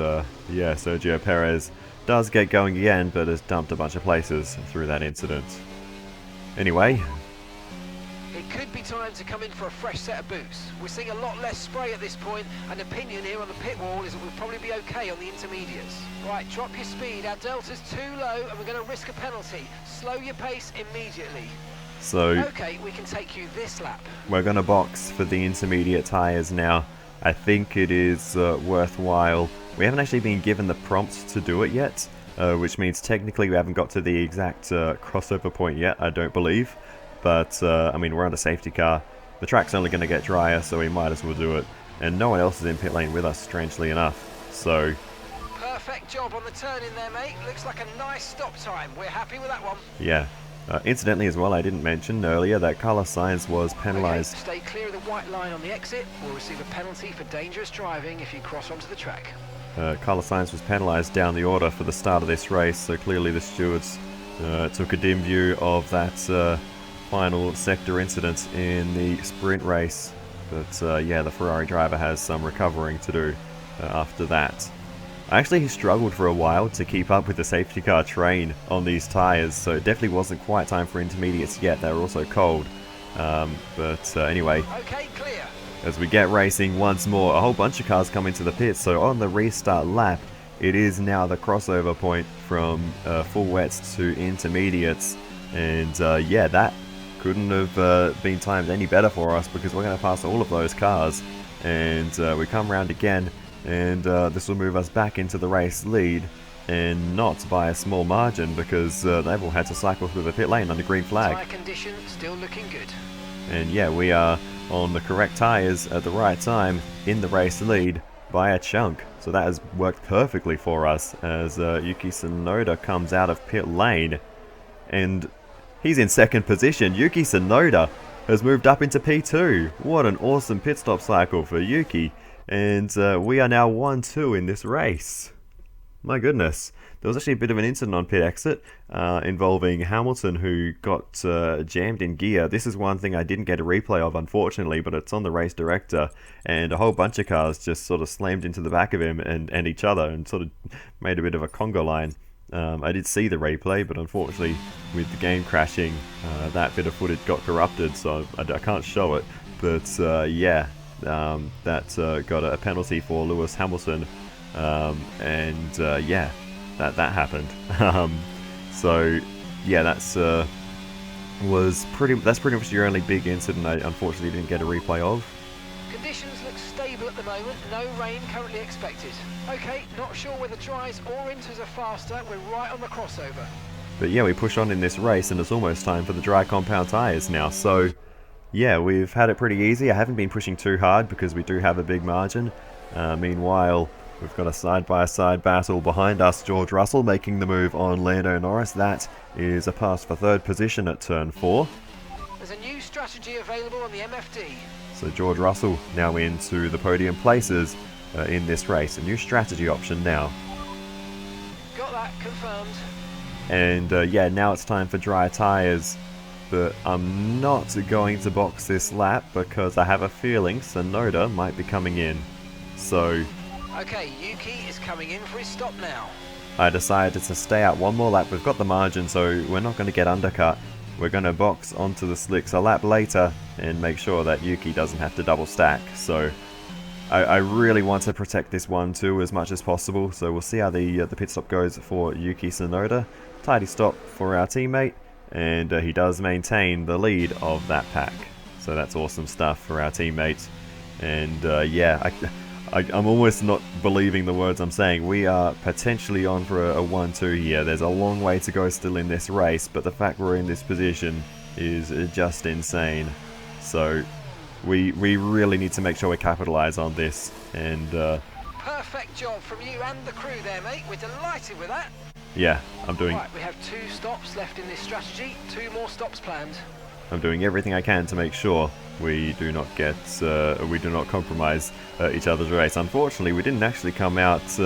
yeah, Sergio Perez does get going again, but has dumped a bunch of places through that incident. Anyway, it could be time to come in for a fresh set of boots. We're seeing a lot less spray at this point, and opinion here on the pit wall is that we'll probably be okay on the intermediates. Right, drop your speed. Our delta's too low, and we're going to risk a penalty. Slow your pace immediately. So okay, we can take you this lap. We're going to box for the intermediate tyres now. I think it is worthwhile. We haven't actually been given the prompts to do it yet, which means technically we haven't got to the exact crossover point yet, I don't believe. But, I mean, we're on a safety car. The track's only going to get drier, so we might as well do it. And no one else is in pit lane with us, strangely enough. So perfect job on the turn in there, mate. Looks like a nice stop time. We're happy with that one. yeah. Incidentally as well, I didn't mention earlier that Carlos Sainz was penalised. Okay, stay clear of the white line on the exit. We'll receive a penalty for dangerous driving if you cross onto the track. Carlos Sainz was penalised down the order for the start of this race, so clearly the stewards took a dim view of that final sector incident in the sprint race. But yeah, the Ferrari driver has some recovering to do after that. I actually struggled for a while to keep up with the safety car train on these tyres, so it definitely wasn't quite time for intermediates yet. They were also cold. But anyway, okay, clear. As we get racing once more, a whole bunch of cars come into the pits, so on the restart lap, it is now the crossover point from full wets to intermediates. And yeah, that couldn't have been timed any better for us, because we're going to pass all of those cars. And we come round again, and this will move us back into the race lead, and not by a small margin, because they've all had to cycle through the pit lane under green flag. Tyre condition still looking good. And yeah, we are on the correct tyres at the right time in the race lead by a chunk. So that has worked perfectly for us as Yuki Tsunoda comes out of pit lane, and he's in second position. Yuki Tsunoda has moved up into P2. What an awesome pit stop cycle for Yuki. And we are now 1-2 in this race. My goodness. There was actually a bit of an incident on pit exit involving Hamilton, who got jammed in gear. This is one thing I didn't get a replay of, unfortunately, but it's on the race director, and a whole bunch of cars just sort of slammed into the back of him and each other and sort of made a bit of a conga line. I did see the replay, but unfortunately with the game crashing, that bit of footage got corrupted, so I can't show it. But yeah, that got a penalty for Lewis Hamilton. Yeah, that happened. So yeah, that's pretty much your only big incident I unfortunately didn't get a replay of. Conditions look stable at the moment, no rain currently expected. Okay, not sure whether dries or inters are faster, we're right on the crossover. But yeah, we push on in this race and it's almost time for the dry compound tyres now, so yeah, we've had it pretty easy. I haven't been pushing too hard because we do have a big margin. Meanwhile, we've got a side-by-side battle behind us. George Russell making the move on Lando Norris. That is a pass for third position at turn 4. There's a new strategy available on the MFD. So George Russell now into the podium places in this race. A new strategy option now. Got that confirmed. And yeah, now it's time for dry tyres. But I'm not going to box this lap because I have a feeling Tsunoda might be coming in. So okay, Yuki is coming in for his stop now. I decided to stay out one more lap. We've got the margin, so we're not going to get undercut. We're going to box onto the slicks a lap later and make sure that Yuki doesn't have to double stack. So I really want to protect this 1-2 as much as possible. So we'll see how the pit stop goes for Yuki Tsunoda. Tidy stop for our teammate, and he does maintain the lead of that pack. So that's awesome stuff for our teammate. And yeah, I'm almost not believing the words I'm saying. We are potentially on for a 1-2 here. There's a long way to go still in this race, but the fact we're in this position is just insane. So we really need to make sure we capitalize on this. And perfect job from you and the crew there, mate. We're delighted with that. yeah, I'm doing Right, we have 2 stops left in this strategy. 2 more stops planned. I'm doing everything I can to make sure we do not compromise each other's race. Unfortunately, we didn't actually come out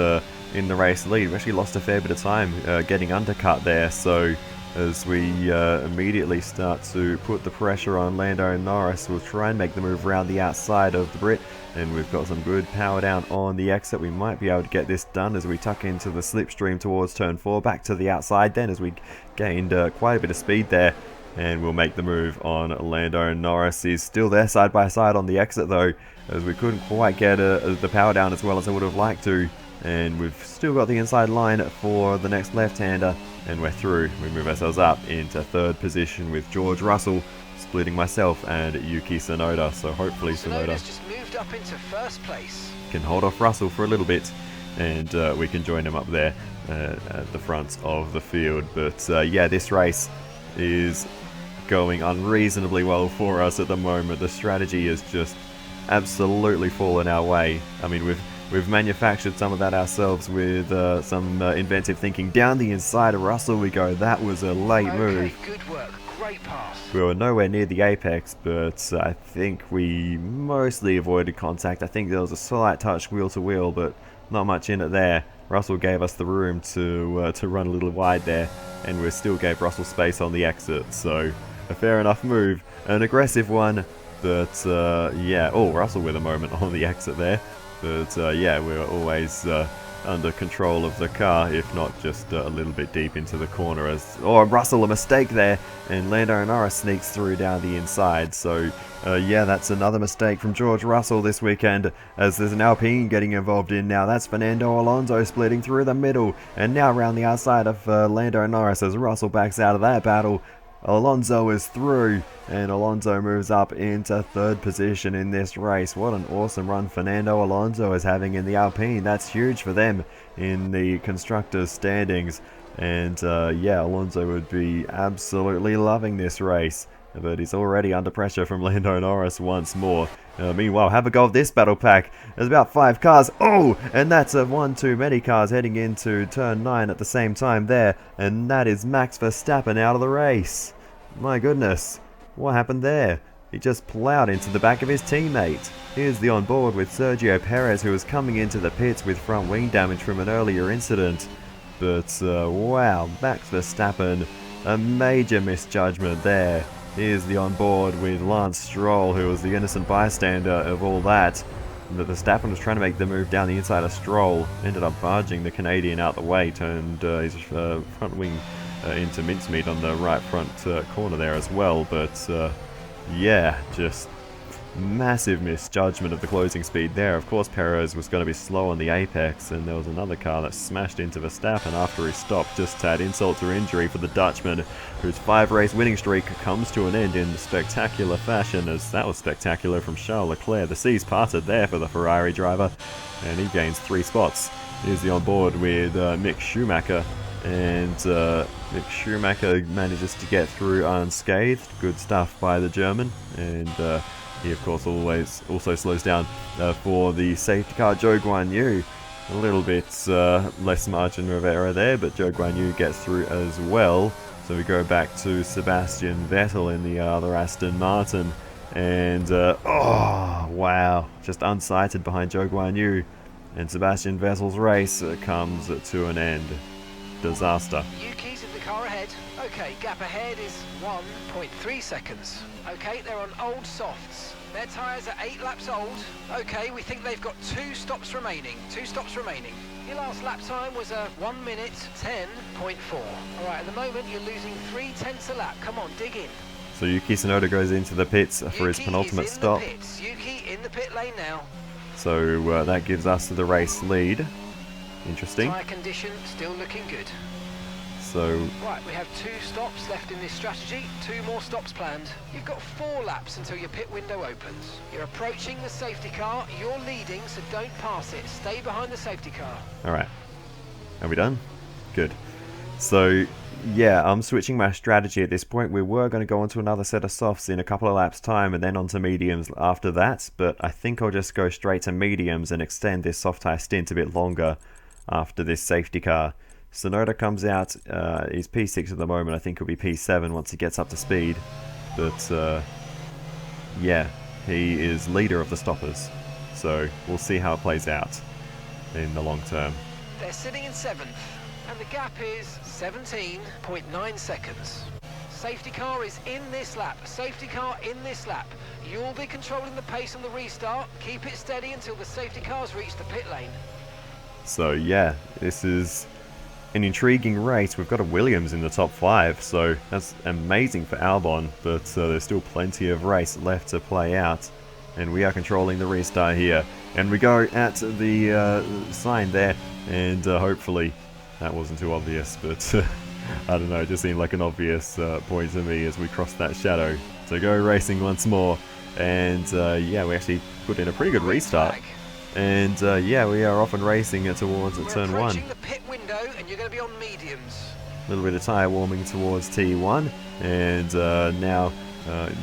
in the race lead. We actually lost a fair bit of time getting undercut there. So as we immediately start to put the pressure on Lando Norris, we'll try and make the move around the outside of the Brit. And we've got some good power down on the exit. We might be able to get this done as we tuck into the slipstream towards turn 4. Back to the outside then as we gained quite a bit of speed there. And we'll make the move on Lando Norris. He's still there side by side on the exit though, as we couldn't quite get the power down as well as I would have liked to. And we've still got the inside line for the next left-hander, and we're through. We move ourselves up into third position with George Russell splitting myself and Yuki Tsunoda. So hopefully Tsunoda's just moved up into first place. Can hold off Russell for a little bit, and we can join him up there at the front of the field. But yeah, this race is going unreasonably well for us at the moment. The strategy is just absolutely fallen our way. I mean, we've manufactured some of that ourselves with some inventive thinking. Down the inside of Russell we go. That was a late move. Good work, great pass. We were nowhere near the apex, but I think we mostly avoided contact. I think there was a slight touch wheel to wheel, but not much in it there. Russell gave us the room to run a little wide there, and we still gave Russell space on the exit. So a fair enough move, an aggressive one, but yeah. Oh, Russell with a moment on the exit there, but yeah, we were always under control of the car, if not just a little bit deep into the corner. As Russell, a mistake there, and Lando Norris sneaks through down the inside. So yeah, that's another mistake from George Russell this weekend, as there's an Alpine getting involved in now. That's Fernando Alonso splitting through the middle, and now around the outside of Lando Norris as Russell backs out of that battle. Alonso is through, and Alonso moves up into third position in this race. What an awesome run Fernando Alonso is having in the Alpine. That's huge for them in the constructors' standings. And yeah, Alonso would be absolutely loving this race, but he's already under pressure from Lando Norris once more. Meanwhile, have a go of this battle pack. There's about 5 cars. Oh, and that's one too many cars heading into turn 9 at the same time there. And that is Max Verstappen out of the race. My goodness, what happened there? he just plowed into the back of his teammate. Here's the onboard with Sergio Perez, who was coming into the pits with front wing damage from an earlier incident. But wow, Max Verstappen, a major misjudgment there. Here's the onboard with Lance Stroll, who was the innocent bystander of all that. But Verstappen was trying to make the move down the inside of Stroll, ended up barging the Canadian out the way, turned his front wing into mincemeat on the right front corner there as well. But yeah, just massive misjudgment of the closing speed there. Of course, Perez was going to be slow on the apex, and there was another car that smashed into Verstappen after he stopped, just to add insult to injury for the Dutchman, whose 5-race winning streak comes to an end in spectacular fashion, as that was spectacular from Charles Leclerc. The seas parted there for the Ferrari driver, and he gains 3 spots. Here's the onboard with Mick Schumacher, and Mick Schumacher manages to get through unscathed. Good stuff by the German, and he, of course, also slows down for the safety car, Zhou Guanyu. A little bit less margin of error there, but Zhou Guanyu gets through as well. So we go back to Sebastian Vettel in the other Aston Martin. And, oh, wow, just unsighted behind Zhou Guanyu. And Sebastian Vettel's race comes to an end. Disaster. Yuki's in the car ahead. Okay, gap ahead is 1.3 seconds. Okay, they're on old softs. Their tyres are 8 laps old. Okay, we think they've got 2 stops remaining. 2 stops remaining. Your last lap time was a 1 minute 10.4. All right, at the moment you're losing 3/10 a lap. Come on, dig in. So Yuki Tsunoda goes into the pits for his penultimate stop. Yuki in the pit lane now. So that gives us the race lead. Interesting. Tyre condition still looking good. So right, we have 2 stops left in this strategy, 2 more stops planned. You've got 4 laps until your pit window opens. You're approaching the safety car, you're leading, so don't pass it. Stay behind the safety car. Alright. Are we done? Good. So yeah, I'm switching my strategy at this point. We were going to go on to another set of softs in a couple of laps time and then onto mediums after that, but I think I'll just go straight to mediums and extend this soft tyre stint a bit longer after this safety car. Tsunoda comes out, he's P6 at the moment. I think he'll be P7 once he gets up to speed. But yeah, he is leader of the stoppers. So we'll see how it plays out in the long term. They're sitting in 7th, and the gap is 17.9 seconds. Safety car is in this lap. Safety car in this lap. You'll be controlling the pace on the restart. Keep it steady until the safety cars reach the pit lane. So yeah, this is an intriguing race. We've got a Williams in the top 5, so that's amazing for Albon, but there's still plenty of race left to play out, and we are controlling the restart here. And we go at the sign there, and hopefully that wasn't too obvious, but I don't know, it just seemed like an obvious point to me as we crossed that shadow. So go racing once more, and yeah, we actually put in a pretty good restart. And yeah, we are off and racing towards turn 1. We're approaching the pit window, and you're going to be on mediums. A little bit of tyre warming towards T1, and now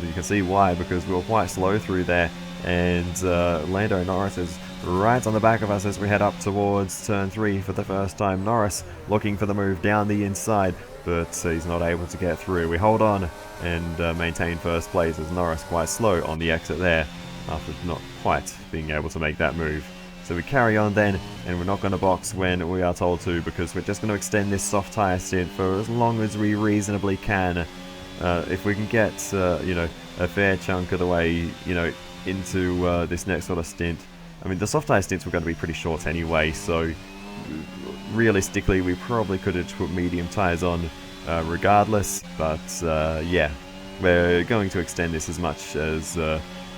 you can see why, because we were quite slow through there, and Lando Norris is right on the back of us as we head up towards turn 3 for the first time. Norris looking for the move down the inside, but he's not able to get through. We hold on and maintain first place as Norris quite slow on the exit there, after not quite being able to make that move. So we carry on then, and we're not going to box when we are told to, because we're just going to extend this soft tyre stint for as long as we reasonably can. If we can get, you know, a fair chunk of the way, you know, into this next sort of stint. I mean, the soft tyre stints were going to be pretty short anyway, so realistically we probably could have put medium tyres on regardless, but yeah, we're going to extend this as much as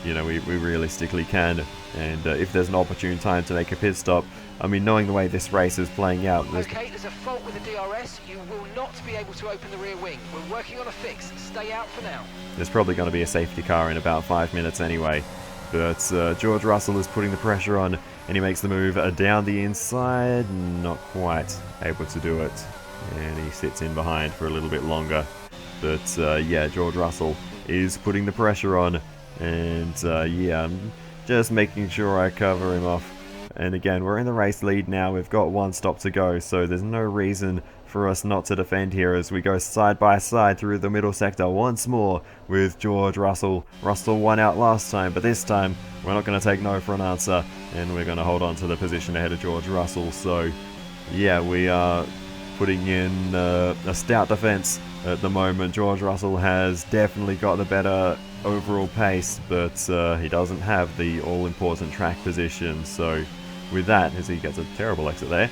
you know, we realistically can, and if there's an opportune time to make a pit stop, I mean, knowing the way this race is playing out... Okay, there's a fault with the DRS. You will not be able to open the rear wing. We're working on a fix. Stay out for now. There's probably going to be a safety car in about 5 minutes anyway, but George Russell is putting the pressure on, and he makes the move down the inside, not quite able to do it, and he sits in behind for a little bit longer. But yeah, George Russell is putting the pressure on, and yeah, I'm just making sure I cover him off. And again, we're in the race lead now. We've got 1 stop to go, so there's no reason for us not to defend here as we go side by side through the middle sector once more with George Russell. Russell won out last time, but this time we're not going to take no for an answer, and we're going to hold on to the position ahead of George Russell. So yeah, we are putting in a stout defense at the moment. George Russell has definitely got the better overall pace, but he doesn't have the all-important track position. So with that, as he gets a terrible exit there,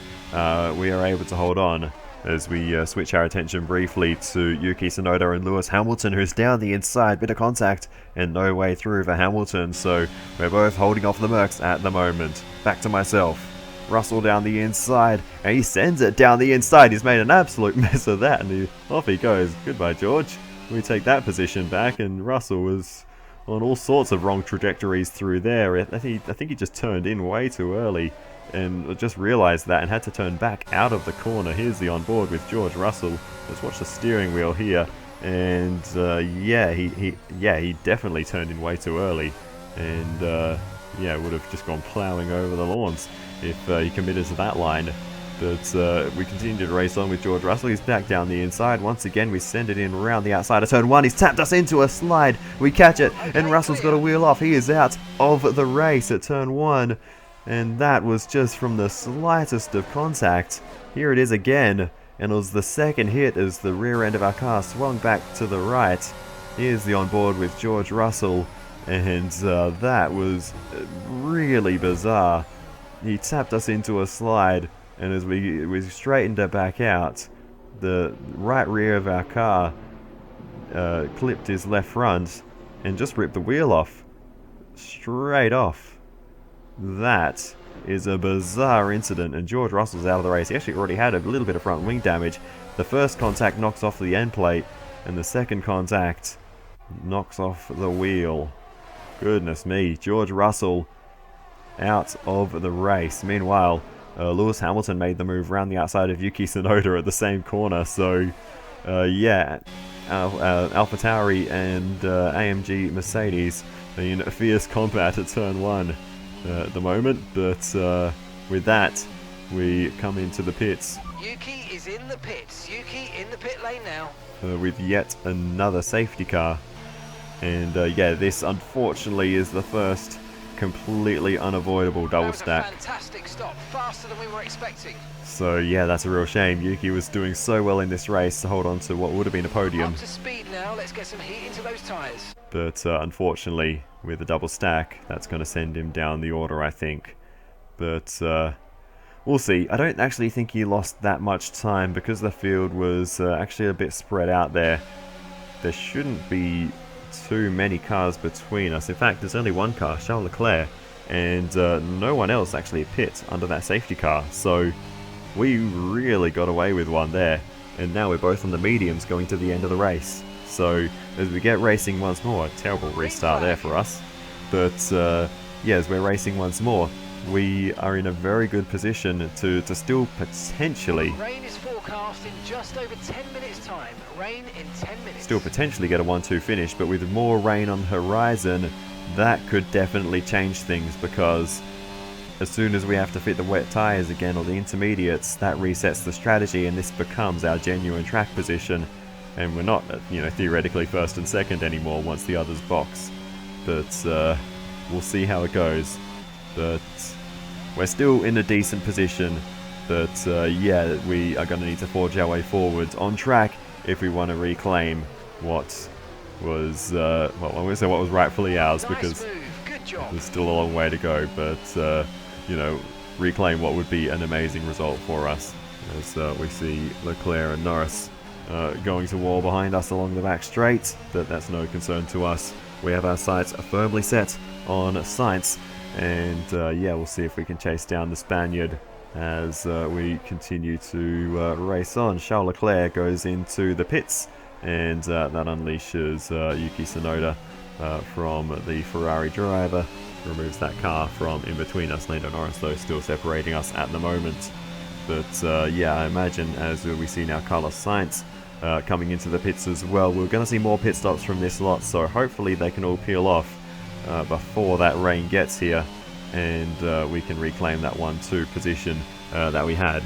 we are able to hold on as we switch our attention briefly to Yuki Tsunoda and Lewis Hamilton, who's down the inside. Bit of contact and no way through for Hamilton, so we're both holding off the Mercs at the moment. Back to myself. Russell down the inside, and he sends it down the inside. He's made an absolute mess of that, and off he goes. Goodbye, George. We take that position back, and Russell was on all sorts of wrong trajectories through there. I think he just turned in way too early and just realised that and had to turn back out of the corner. Here's the onboard with George Russell. Let's watch the steering wheel here, and he definitely turned in way too early, and would have just gone ploughing over the lawns if he committed to that line. But we continue to race on with George Russell. He's back down the inside. Once again, we send it in around the outside of turn 1. He's tapped us into a slide. We catch it, and Russell's got to wheel off. He is out of the race at turn 1. And that was just from the slightest of contact. Here it is again. And it was the second hit as the rear end of our car swung back to the right. Here's the onboard with George Russell. And that was really bizarre. He tapped us into a slide, and as we straightened it back out, the right rear of our car clipped his left front and just ripped the wheel off. Straight off. That is a bizarre incident, and George Russell's out of the race. He actually already had a little bit of front wing damage. The first contact knocks off the end plate, and the second contact knocks off the wheel. Goodness me, George Russell out of the race. Meanwhile, Lewis Hamilton made the move around the outside of Yuki Tsunoda at the same corner. So, AlphaTauri and AMG Mercedes in fierce combat at turn 1 at the moment. But with that, we come into the pits. Yuki is in the pits. Yuki in the pit lane now. With yet another safety car. And this unfortunately is the first completely unavoidable double stack. Fantastic stop, faster than we were expecting. So yeah, that's a real shame. Yuki was doing so well in this race to hold on to what would have been a podium. Up to speed now, let's get some heat into those tyres. But unfortunately, with the double stack, that's going to send him down the order, I think. But we'll see. I don't actually think he lost that much time because the field was actually a bit spread out there. There shouldn't be too many cars between us. In fact, there's only one car, Charles Leclerc, and no one else actually pit under that safety car. So we really got away with one there, and now we're both on the mediums going to the end of the race. So as we get racing once more, a terrible restart there for us, but as we're racing once more, we are in a very good position to still potentially... Rain is forecast in just over 10 minutes time. Rain in 10 minutes. Still potentially get a 1-2 finish, but with more rain on the horizon, that could definitely change things, because as soon as we have to fit the wet tyres again, or the intermediates, that resets the strategy, and this becomes our genuine track position, and we're not, theoretically first and second anymore once the others box. But we'll see how it goes. But we're still in a decent position. But we are going to need to forge our way forward on track if we want to reclaim what was I won't say what was rightfully ours, because there's still a long way to go. But reclaim what would be an amazing result for us, as we see Leclerc and Norris going to wall behind us along the back straight. But that's no concern to us. We have our sights firmly set on Sainz. And we'll see if we can chase down the Spaniard as we continue to race on. Charles Leclerc goes into the pits, and that unleashes Yuki Tsunoda from the Ferrari driver. Removes that car from in between us. Lando Norris, though, still separating us at the moment. But I imagine as we see now Carlos Sainz coming into the pits as well, we're going to see more pit stops from this lot, so hopefully they can all peel off before that rain gets here, and we can reclaim that 1-2 position that we had.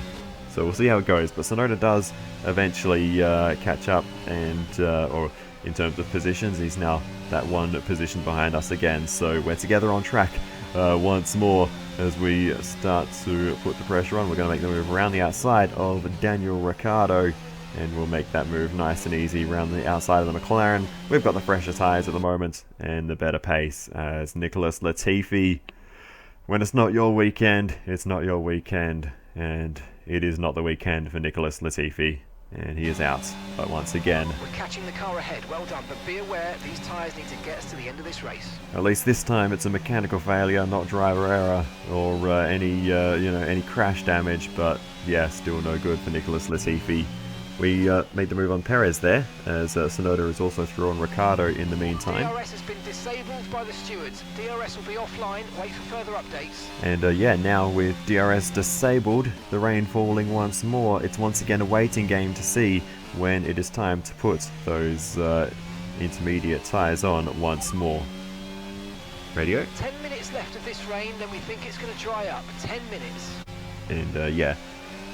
So we'll see how it goes. But Tsunoda does eventually catch up, and or in terms of positions, he's now that one position behind us again. So we're together on track once more as we start to put the pressure on. We're going to make the move around the outside of Daniel Ricciardo, and we'll make that move nice and easy around the outside of the McLaren. We've got the fresher tyres at the moment and the better pace as Nicholas Latifi. When it's not your weekend, it's not your weekend, and it is not the weekend for Nicholas Latifi, and he is out. But once again, we're catching the car ahead. Well done, but be aware these tyres need to get us to the end of this race. At least this time it's a mechanical failure, not driver error or any crash damage. But yeah, still no good for Nicholas Latifi. We made the move on Perez there, as Tsunoda is also through on Ricciardo in the meantime. DRS has been disabled by the stewards. DRS will be offline. Wait for further updates. And yeah, now with DRS disabled, the rain falling once more, it's once again a waiting game to see when it is time to put those intermediate tyres on once more. Radio? 10 minutes left of this rain, then we think it's going to dry up. 10 minutes. And yeah,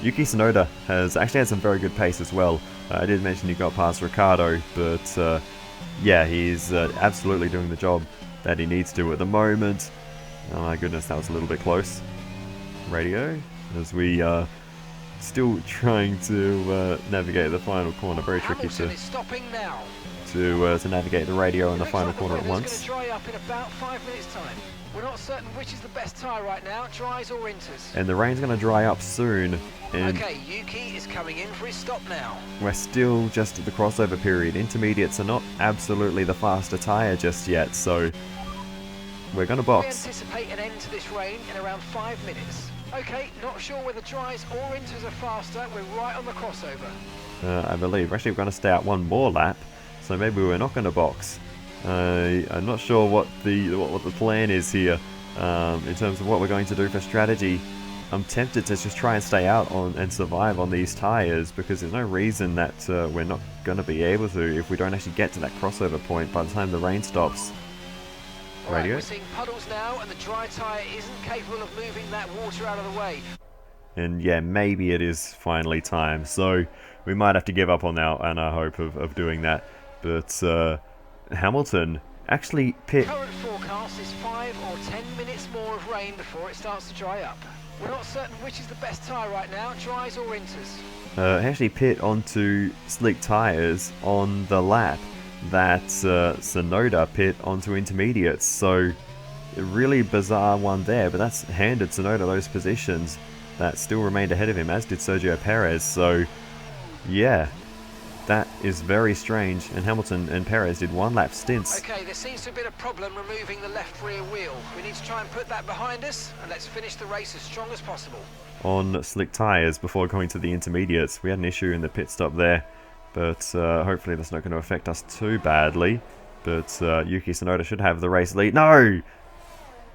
Yuki Tsunoda has actually had some very good pace as well. I did mention he got past Ricciardo, but yeah, he's absolutely doing the job that he needs to at the moment. Oh my goodness, that was a little bit close. Radio, as we are still trying to navigate the final corner. Very tricky Hamilton is stopping now. to navigate the radio in the final corner at once. It's going to dry up in about 5 minutes' time. We're not certain which is the best tyre right now, dries or inters. And the rain's going to dry up soon. And okay, Yuki is coming in for his stop now. We're still just at the crossover period. Intermediates are not absolutely the faster tyre just yet, so we're going to box. We anticipate an end to this rain in around 5 minutes. Okay, not sure whether dries or inters are faster. We're right on the crossover. I believe. Actually, we're going to stay out one more lap, so maybe we're not going to box. I'm not sure what the plan is here in terms of what we're going to do for strategy. I'm tempted to just try and stay out on and survive on these tyres, because there's no reason that we're not going to be able to if we don't actually get to that crossover point by the time the rain stops. Radio? Right, we're seeing puddles now, and the dry tyre isn't capable of moving that water out of the way. And yeah, maybe it is finally time. So we might have to give up on our hope of doing that. But Hamilton actually pit. Current forecast is 5 or 10 minutes more of rain before it starts to dry up. We're not certain which is the best tyre right now, dries or inters. Actually pit onto slick tyres on the lap that Tsunoda pit onto intermediates. So a really bizarre one there, but that's handed Tsunoda those positions that still remained ahead of him, as did Sergio Perez. So yeah, that is very strange, and Hamilton and Perez did one lap stints. Okay, there seems to have been a problem removing the left rear wheel. We need to try and put that behind us, and let's finish the race as strong as possible. On slick tyres before going to the intermediates. We had an issue in the pit stop there, but hopefully that's not going to affect us too badly. But Yuki Tsunoda should have the race lead. No!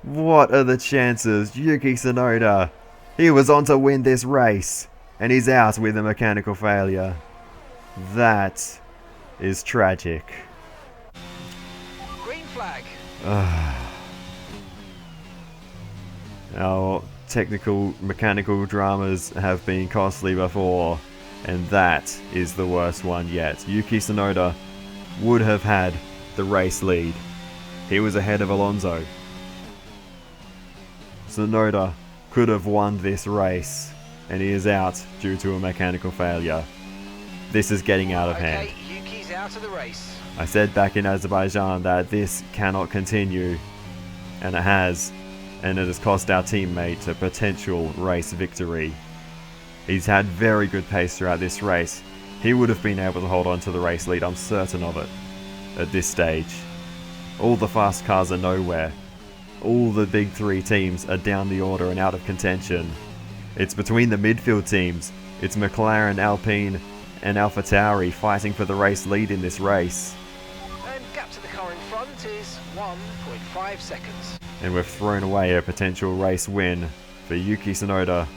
What are the chances? Yuki Tsunoda, he was on to win this race, and he's out with a mechanical failure. That is tragic. Green flag. Our technical, mechanical dramas have been costly before, and that is the worst one yet. Yuki Tsunoda would have had the race lead. He was ahead of Alonso. Tsunoda could have won this race, and he is out due to a mechanical failure. This is getting out of hand. Yuki's out of the race. I said back in Azerbaijan that this cannot continue, and it has, and it has cost our teammate a potential race victory. He's had very good pace throughout this race. He would have been able to hold on to the race lead, I'm certain of it, at this stage. All the fast cars are nowhere. All the big three teams are down the order and out of contention. It's between the midfield teams. It's McLaren, Alpine, and AlphaTauri fighting for the race lead in this race. And gap to the car in front is 1.5 seconds. And we've thrown away a potential race win for Yuki Tsunoda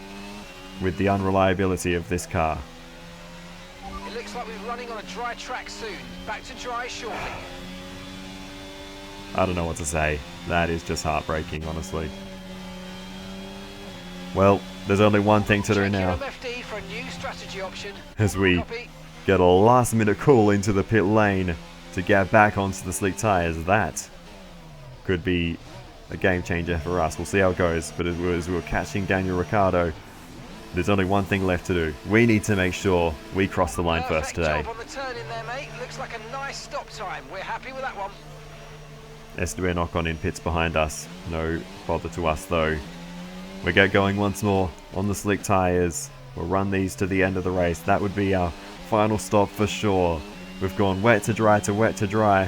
with the unreliability of this car. It looks like we're running on a dry track soon. Back to dry shortly. I don't know what to say. That is just heartbreaking, honestly. Well, there's only one thing to do Check your now, MFD for a new strategy option. as we Copy. get a last minute call into the pit lane to get back onto the slick tyres. That could be a game changer for us. We'll see how it goes, but as we're catching Daniel Ricciardo, there's only one thing left to do. We need to make sure we cross the line first today. Job on the turn in there, mate. Looks like a nice stop time. We're happy with that one. Esteban Ocon in pits behind us. No bother to us though. We get going once more on the slick tyres. We'll run these to the end of the race. That would be our final stop for sure. We've gone wet to dry to wet to dry.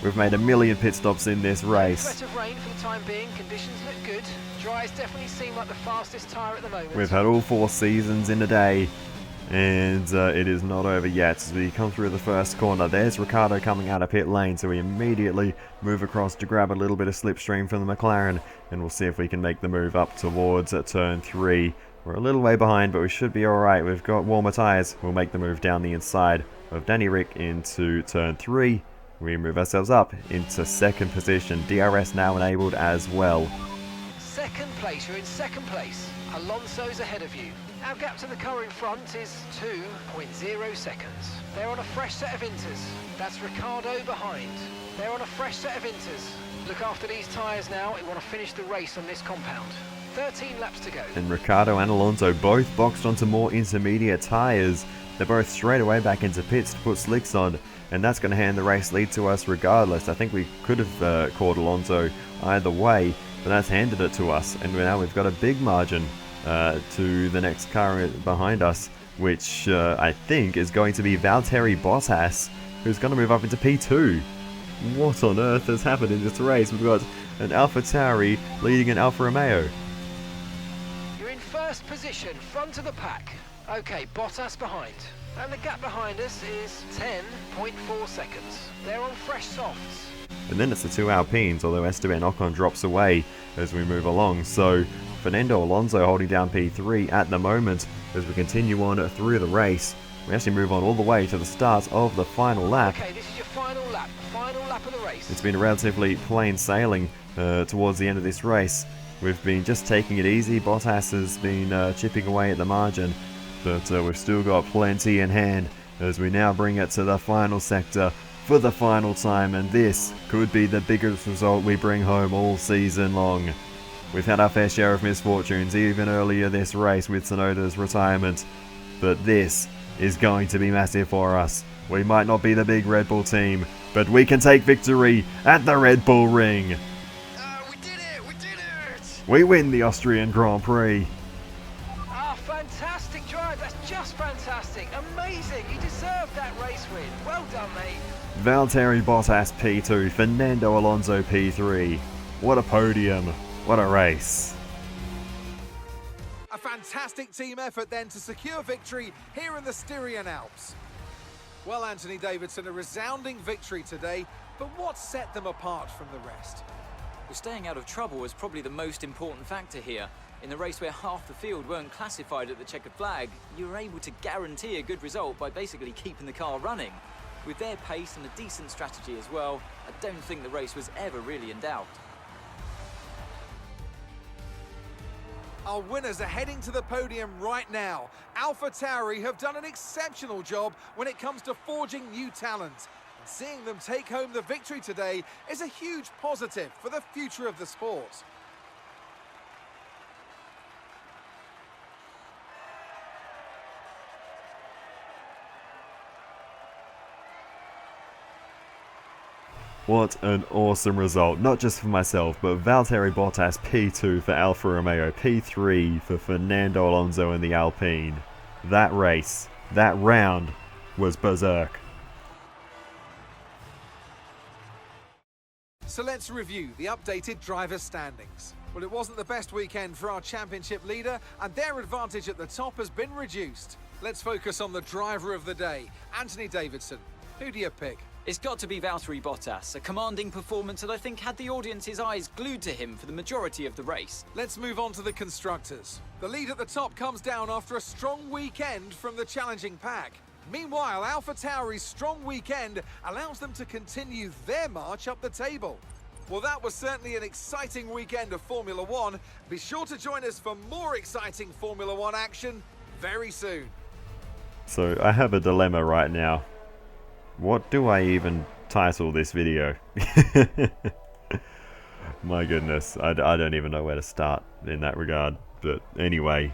We've made a million pit stops in this race. Threat of rain for the time being. Conditions look good. Dries definitely seem like the fastest tyre at the moment. We've had all 4 seasons in a day, and it is not over yet. As we come through the first corner, there's Ricciardo coming out of pit lane, so we immediately move across to grab a little bit of slipstream from the McLaren, and we'll see if we can make the move up towards turn 3. We're a little way behind, but we should be alright. We've got warmer tyres. We'll make the move down the inside of Danny Rick into turn 3. We move ourselves up into second position. DRS now enabled as well. Second place, you're in second place. Alonso's ahead of you. Our gap to the car in front is 2.0 seconds. They're on a fresh set of inters. That's Ricciardo behind. They're on a fresh set of inters. Look after these tyres now. We want to finish the race on this compound. 13 laps to go. And Ricciardo and Alonso both boxed onto more intermediate tyres. They're both straight away back into pits to put slicks on, and that's going to hand the race lead to us regardless. I think we could have caught Alonso either way, but that's handed it to us, and now we've got a big margin to the next car behind us, which I think is going to be Valtteri Bottas, who's going to move up into P2. What on earth has happened in this race? We've got an AlphaTauri leading an Alfa Romeo. You're in first position, front of the pack. Okay, Bottas behind. And the gap behind us is 10.4 seconds. They're on fresh softs. And then it's the 2 Alpines, although Esteban Ocon drops away as we move along. So Fernando Alonso holding down P3 at the moment as we continue on through the race. We actually move on all the way to the start of the final lap. Okay, this is your final lap of the race. It's been relatively plain sailing towards the end of this race. We've been just taking it easy. Bottas has been chipping away at the margin, but we've still got plenty in hand as we now bring it to the final sector for the final time, and this could be the biggest result we bring home all season long. We've had our fair share of misfortunes even earlier this race with Tsunoda's retirement, but this is going to be massive for us. We might not be the big Red Bull team, but we can take victory at the Red Bull Ring. We did it! We did it! We win the Austrian Grand Prix. Fantastic drive. That's just fantastic. Amazing. You deserved that race win. Well done, mate. Valtteri Bottas P2, Fernando Alonso P3. What a podium. What a race. A fantastic team effort then to secure victory here in the Styrian Alps. Well, Anthony Davidson, a resounding victory today, but what set them apart from the rest? Well, staying out of trouble was probably the most important factor here. In the race where half the field weren't classified at the checkered flag, you were able to guarantee a good result by basically keeping the car running. With their pace and a decent strategy as well, I don't think the race was ever really in doubt. Our winners are heading to the podium right now. AlphaTauri have done an exceptional job when it comes to forging new talent. And seeing them take home the victory today is a huge positive for the future of the sport. What an awesome result, not just for myself, but Valtteri Bottas P2 for Alfa Romeo, P3 for Fernando Alonso in the Alpine. That race, that round, was berserk. So let's review the updated driver's standings. Well, it wasn't the best weekend for our championship leader, and their advantage at the top has been reduced. Let's focus on the driver of the day, Anthony Davidson. Who do you pick? It's got to be Valtteri Bottas, a commanding performance that I think had the audience's eyes glued to him for the majority of the race. Let's move on to the constructors. The lead at the top comes down after a strong weekend from the challenging pack. Meanwhile, AlphaTauri's strong weekend allows them to continue their march up the table. Well, that was certainly an exciting weekend of Formula One. Be sure to join us for more exciting Formula One action very soon. So I have a dilemma right now. What do I even title this video? My goodness, I don't even know where to start in that regard. But anyway,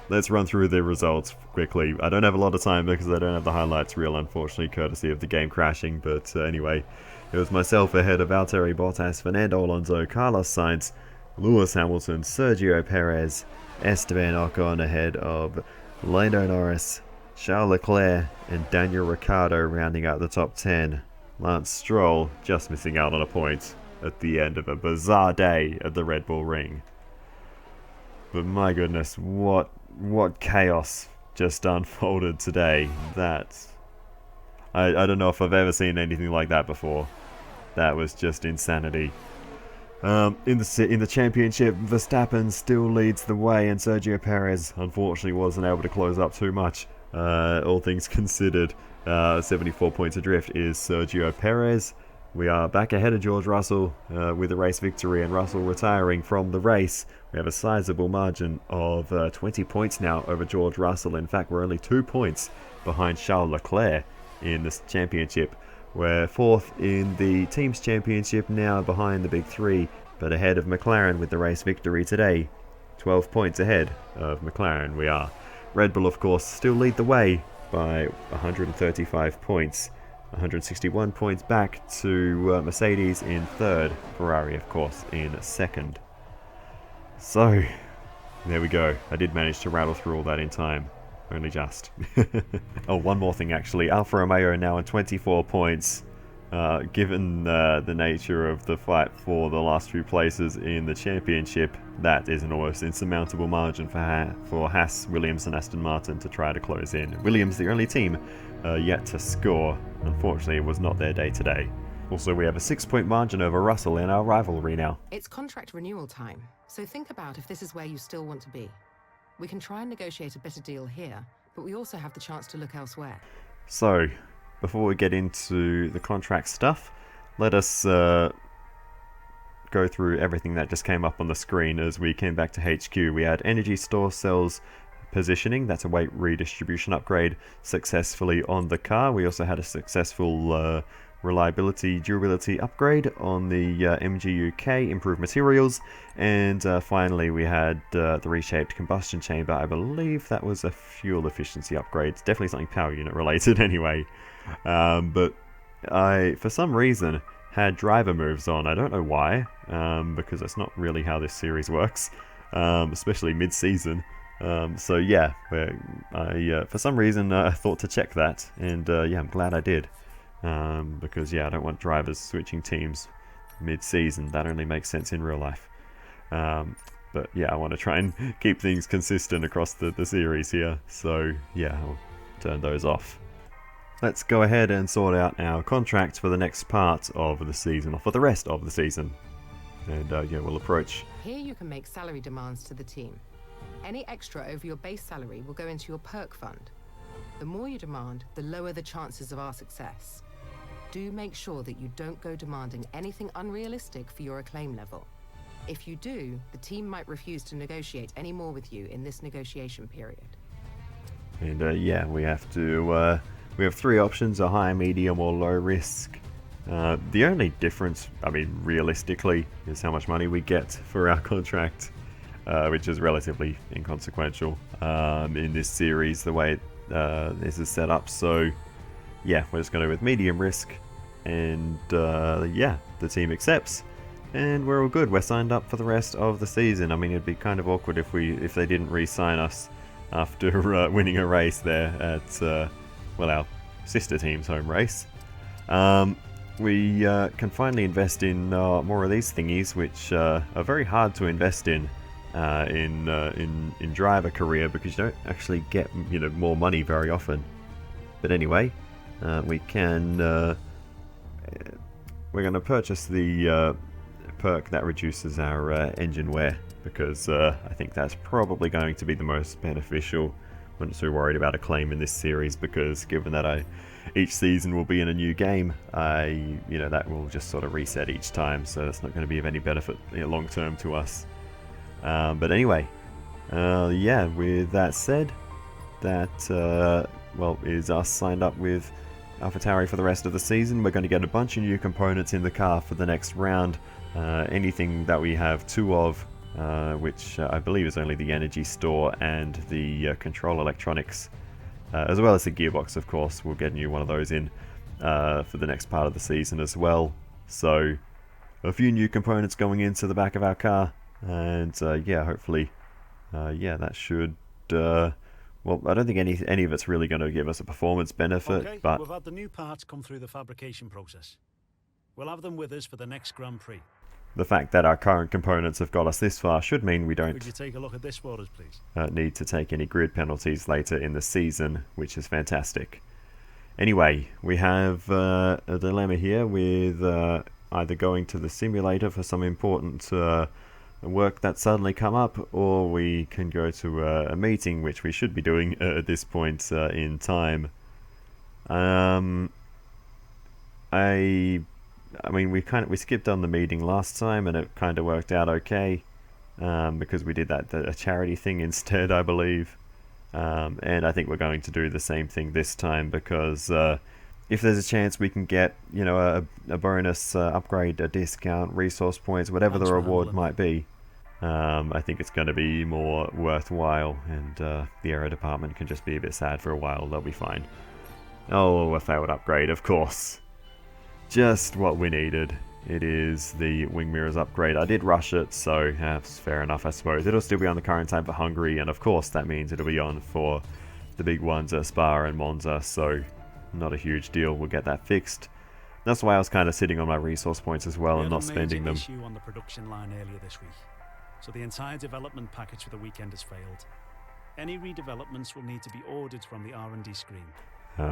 let's run through the results quickly. I don't have a lot of time because I don't have the highlights reel, unfortunately, courtesy of the game crashing. But anyway, it was myself ahead of Valtteri Bottas, Fernando Alonso, Carlos Sainz, Lewis Hamilton, Sergio Perez, Esteban Ocon ahead of Lando Norris, Charles Leclerc and Daniel Ricciardo rounding out the top 10. Lance Stroll just missing out on a point at the end of a bizarre day at the Red Bull Ring. But my goodness, what chaos just unfolded today. That I don't know if I've ever seen anything like that before. That was just insanity. In the championship, Verstappen still leads the way, and Sergio Perez unfortunately wasn't able to close up too much. All things considered, 74 points adrift is Sergio Perez. We are back ahead of George Russell with a race victory, and Russell retiring from the race. We have a sizable margin of 20 points now over George Russell. In fact, we're only 2 points behind Charles Leclerc in this championship. We're fourth in the Teams Championship now, behind the Big Three, but ahead of McLaren with the race victory today. 12 points ahead of McLaren we are. Red Bull, of course, still lead the way by 135 points. 161 points back to Mercedes in third. Ferrari, of course, in second. So, there we go. I did manage to rattle through all that in time. Only just. Oh, one more thing actually. Alfa Romeo now on 24 points. Given the nature of the fight for the last few places in the championship, that is an almost insurmountable margin for Haas, Williams and Aston Martin to try to close in. Williams, the only team yet to score. Unfortunately, it was not their day today. Also, we have a 6-point margin over Russell in our rivalry now. It's contract renewal time, so think about if this is where you still want to be. We can try and negotiate a better deal here, but we also have the chance to look elsewhere. So, before we get into the contract stuff, let us go through everything that just came up on the screen as we came back to HQ. We had energy store cells positioning, that's a weight redistribution upgrade successfully on the car. We also had a successful reliability, durability upgrade on the MG UK, improved materials, and finally we had the reshaped combustion chamber. I believe that was a fuel efficiency upgrade. It's definitely something power unit related anyway. But I, for some reason, had driver moves on. I don't know why, because that's not really how this series works, especially mid-season. So yeah, I for some reason thought to check that, and yeah, I'm glad I did. Because yeah, I don't want drivers switching teams mid-season. That only makes sense in real life. But yeah, I want to try and keep things consistent across the series here. So yeah, I'll turn those off. Let's go ahead and sort out our contracts for the next part of the season, or for the rest of the season. And yeah, we'll approach. Here you can make salary demands to the team. Any extra over your base salary will go into your perk fund. The more you demand, the lower the chances of our success. Do make sure that you don't go demanding anything unrealistic for your acclaim level. If you do, the team might refuse to negotiate any more with you in this negotiation period. And yeah, we have 3 options: a high, medium, or low risk. The only difference, I mean, realistically, is how much money we get for our contract, which is relatively inconsequential in this series, the way this is set up. So yeah, we're just going to go with medium risk, and yeah, the team accepts, and we're all good. We're signed up for the rest of the season. I mean, it'd be kind of awkward if they didn't re-sign us after winning a race there at well, our sister team's home race. We can finally invest in more of these thingies, which are very hard to invest in driver career, because you don't actually get more money very often. But anyway, we're going to purchase the perk that reduces our engine wear, because I think that's probably going to be the most beneficial I'm not too worried about a claim in this series, because given that each season will be in a new game, that will just sort of reset each time, so that's not going to be of any benefit long term to us. But anyway, yeah, with that said, that is us signed up with AlphaTauri for the rest of the season. We're going to get a bunch of new components in the car for the next round. Anything that we have two of, which I believe is only the energy store and the control electronics, as well as the gearbox, of course. We'll get a new one of those in for the next part of the season as well. So a few new components going into the back of our car, and yeah, hopefully that should well, I don't think any of it's really going to give us a performance benefit. Okay, but we've had the new parts come through the fabrication process. We'll have them with us for the next Grand Prix. The fact that our current components have got us this far should mean we don't Could you take a look at this for us, please? need to take any grid penalties later in the season, which is fantastic. Anyway, we have a dilemma here with either going to the simulator for some important work that suddenly come up, or we can go to a meeting, which we should be doing at this point in time. I mean, we skipped on the meeting last time, and it kind of worked out okay, because we did a charity thing instead, I believe. And I think we're going to do the same thing this time, because if there's a chance we can get, a bonus upgrade, a discount, resource points, whatever the reward might be, I think it's going to be more worthwhile, and the aero department can just be a bit sad for a while. They'll be fine. Oh, a failed upgrade, of course. Just what we needed. It is the wing mirrors upgrade. I did rush it, so that's fair enough, I suppose. It'll still be on the current time for Hungary, and of course that means it'll be on for the big ones at Spa and Monza, so not a huge deal. We'll get that fixed. That's why I was kind of sitting on my resource points as well and not spending them. We had a major issue on the production line earlier this week, so the entire development package for the weekend has failed. Any redevelopments will need to be ordered from the R&D screen.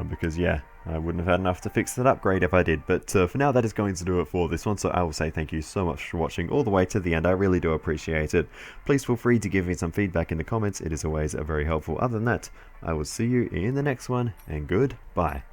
Because yeah, I wouldn't have had enough to fix that upgrade if I did. But for now, that is going to do it for this one. So I will say thank you so much for watching all the way to the end. I really do appreciate it. Please feel free to give me some feedback in the comments. It is always very helpful. Other than that, I will see you in the next one, and goodbye.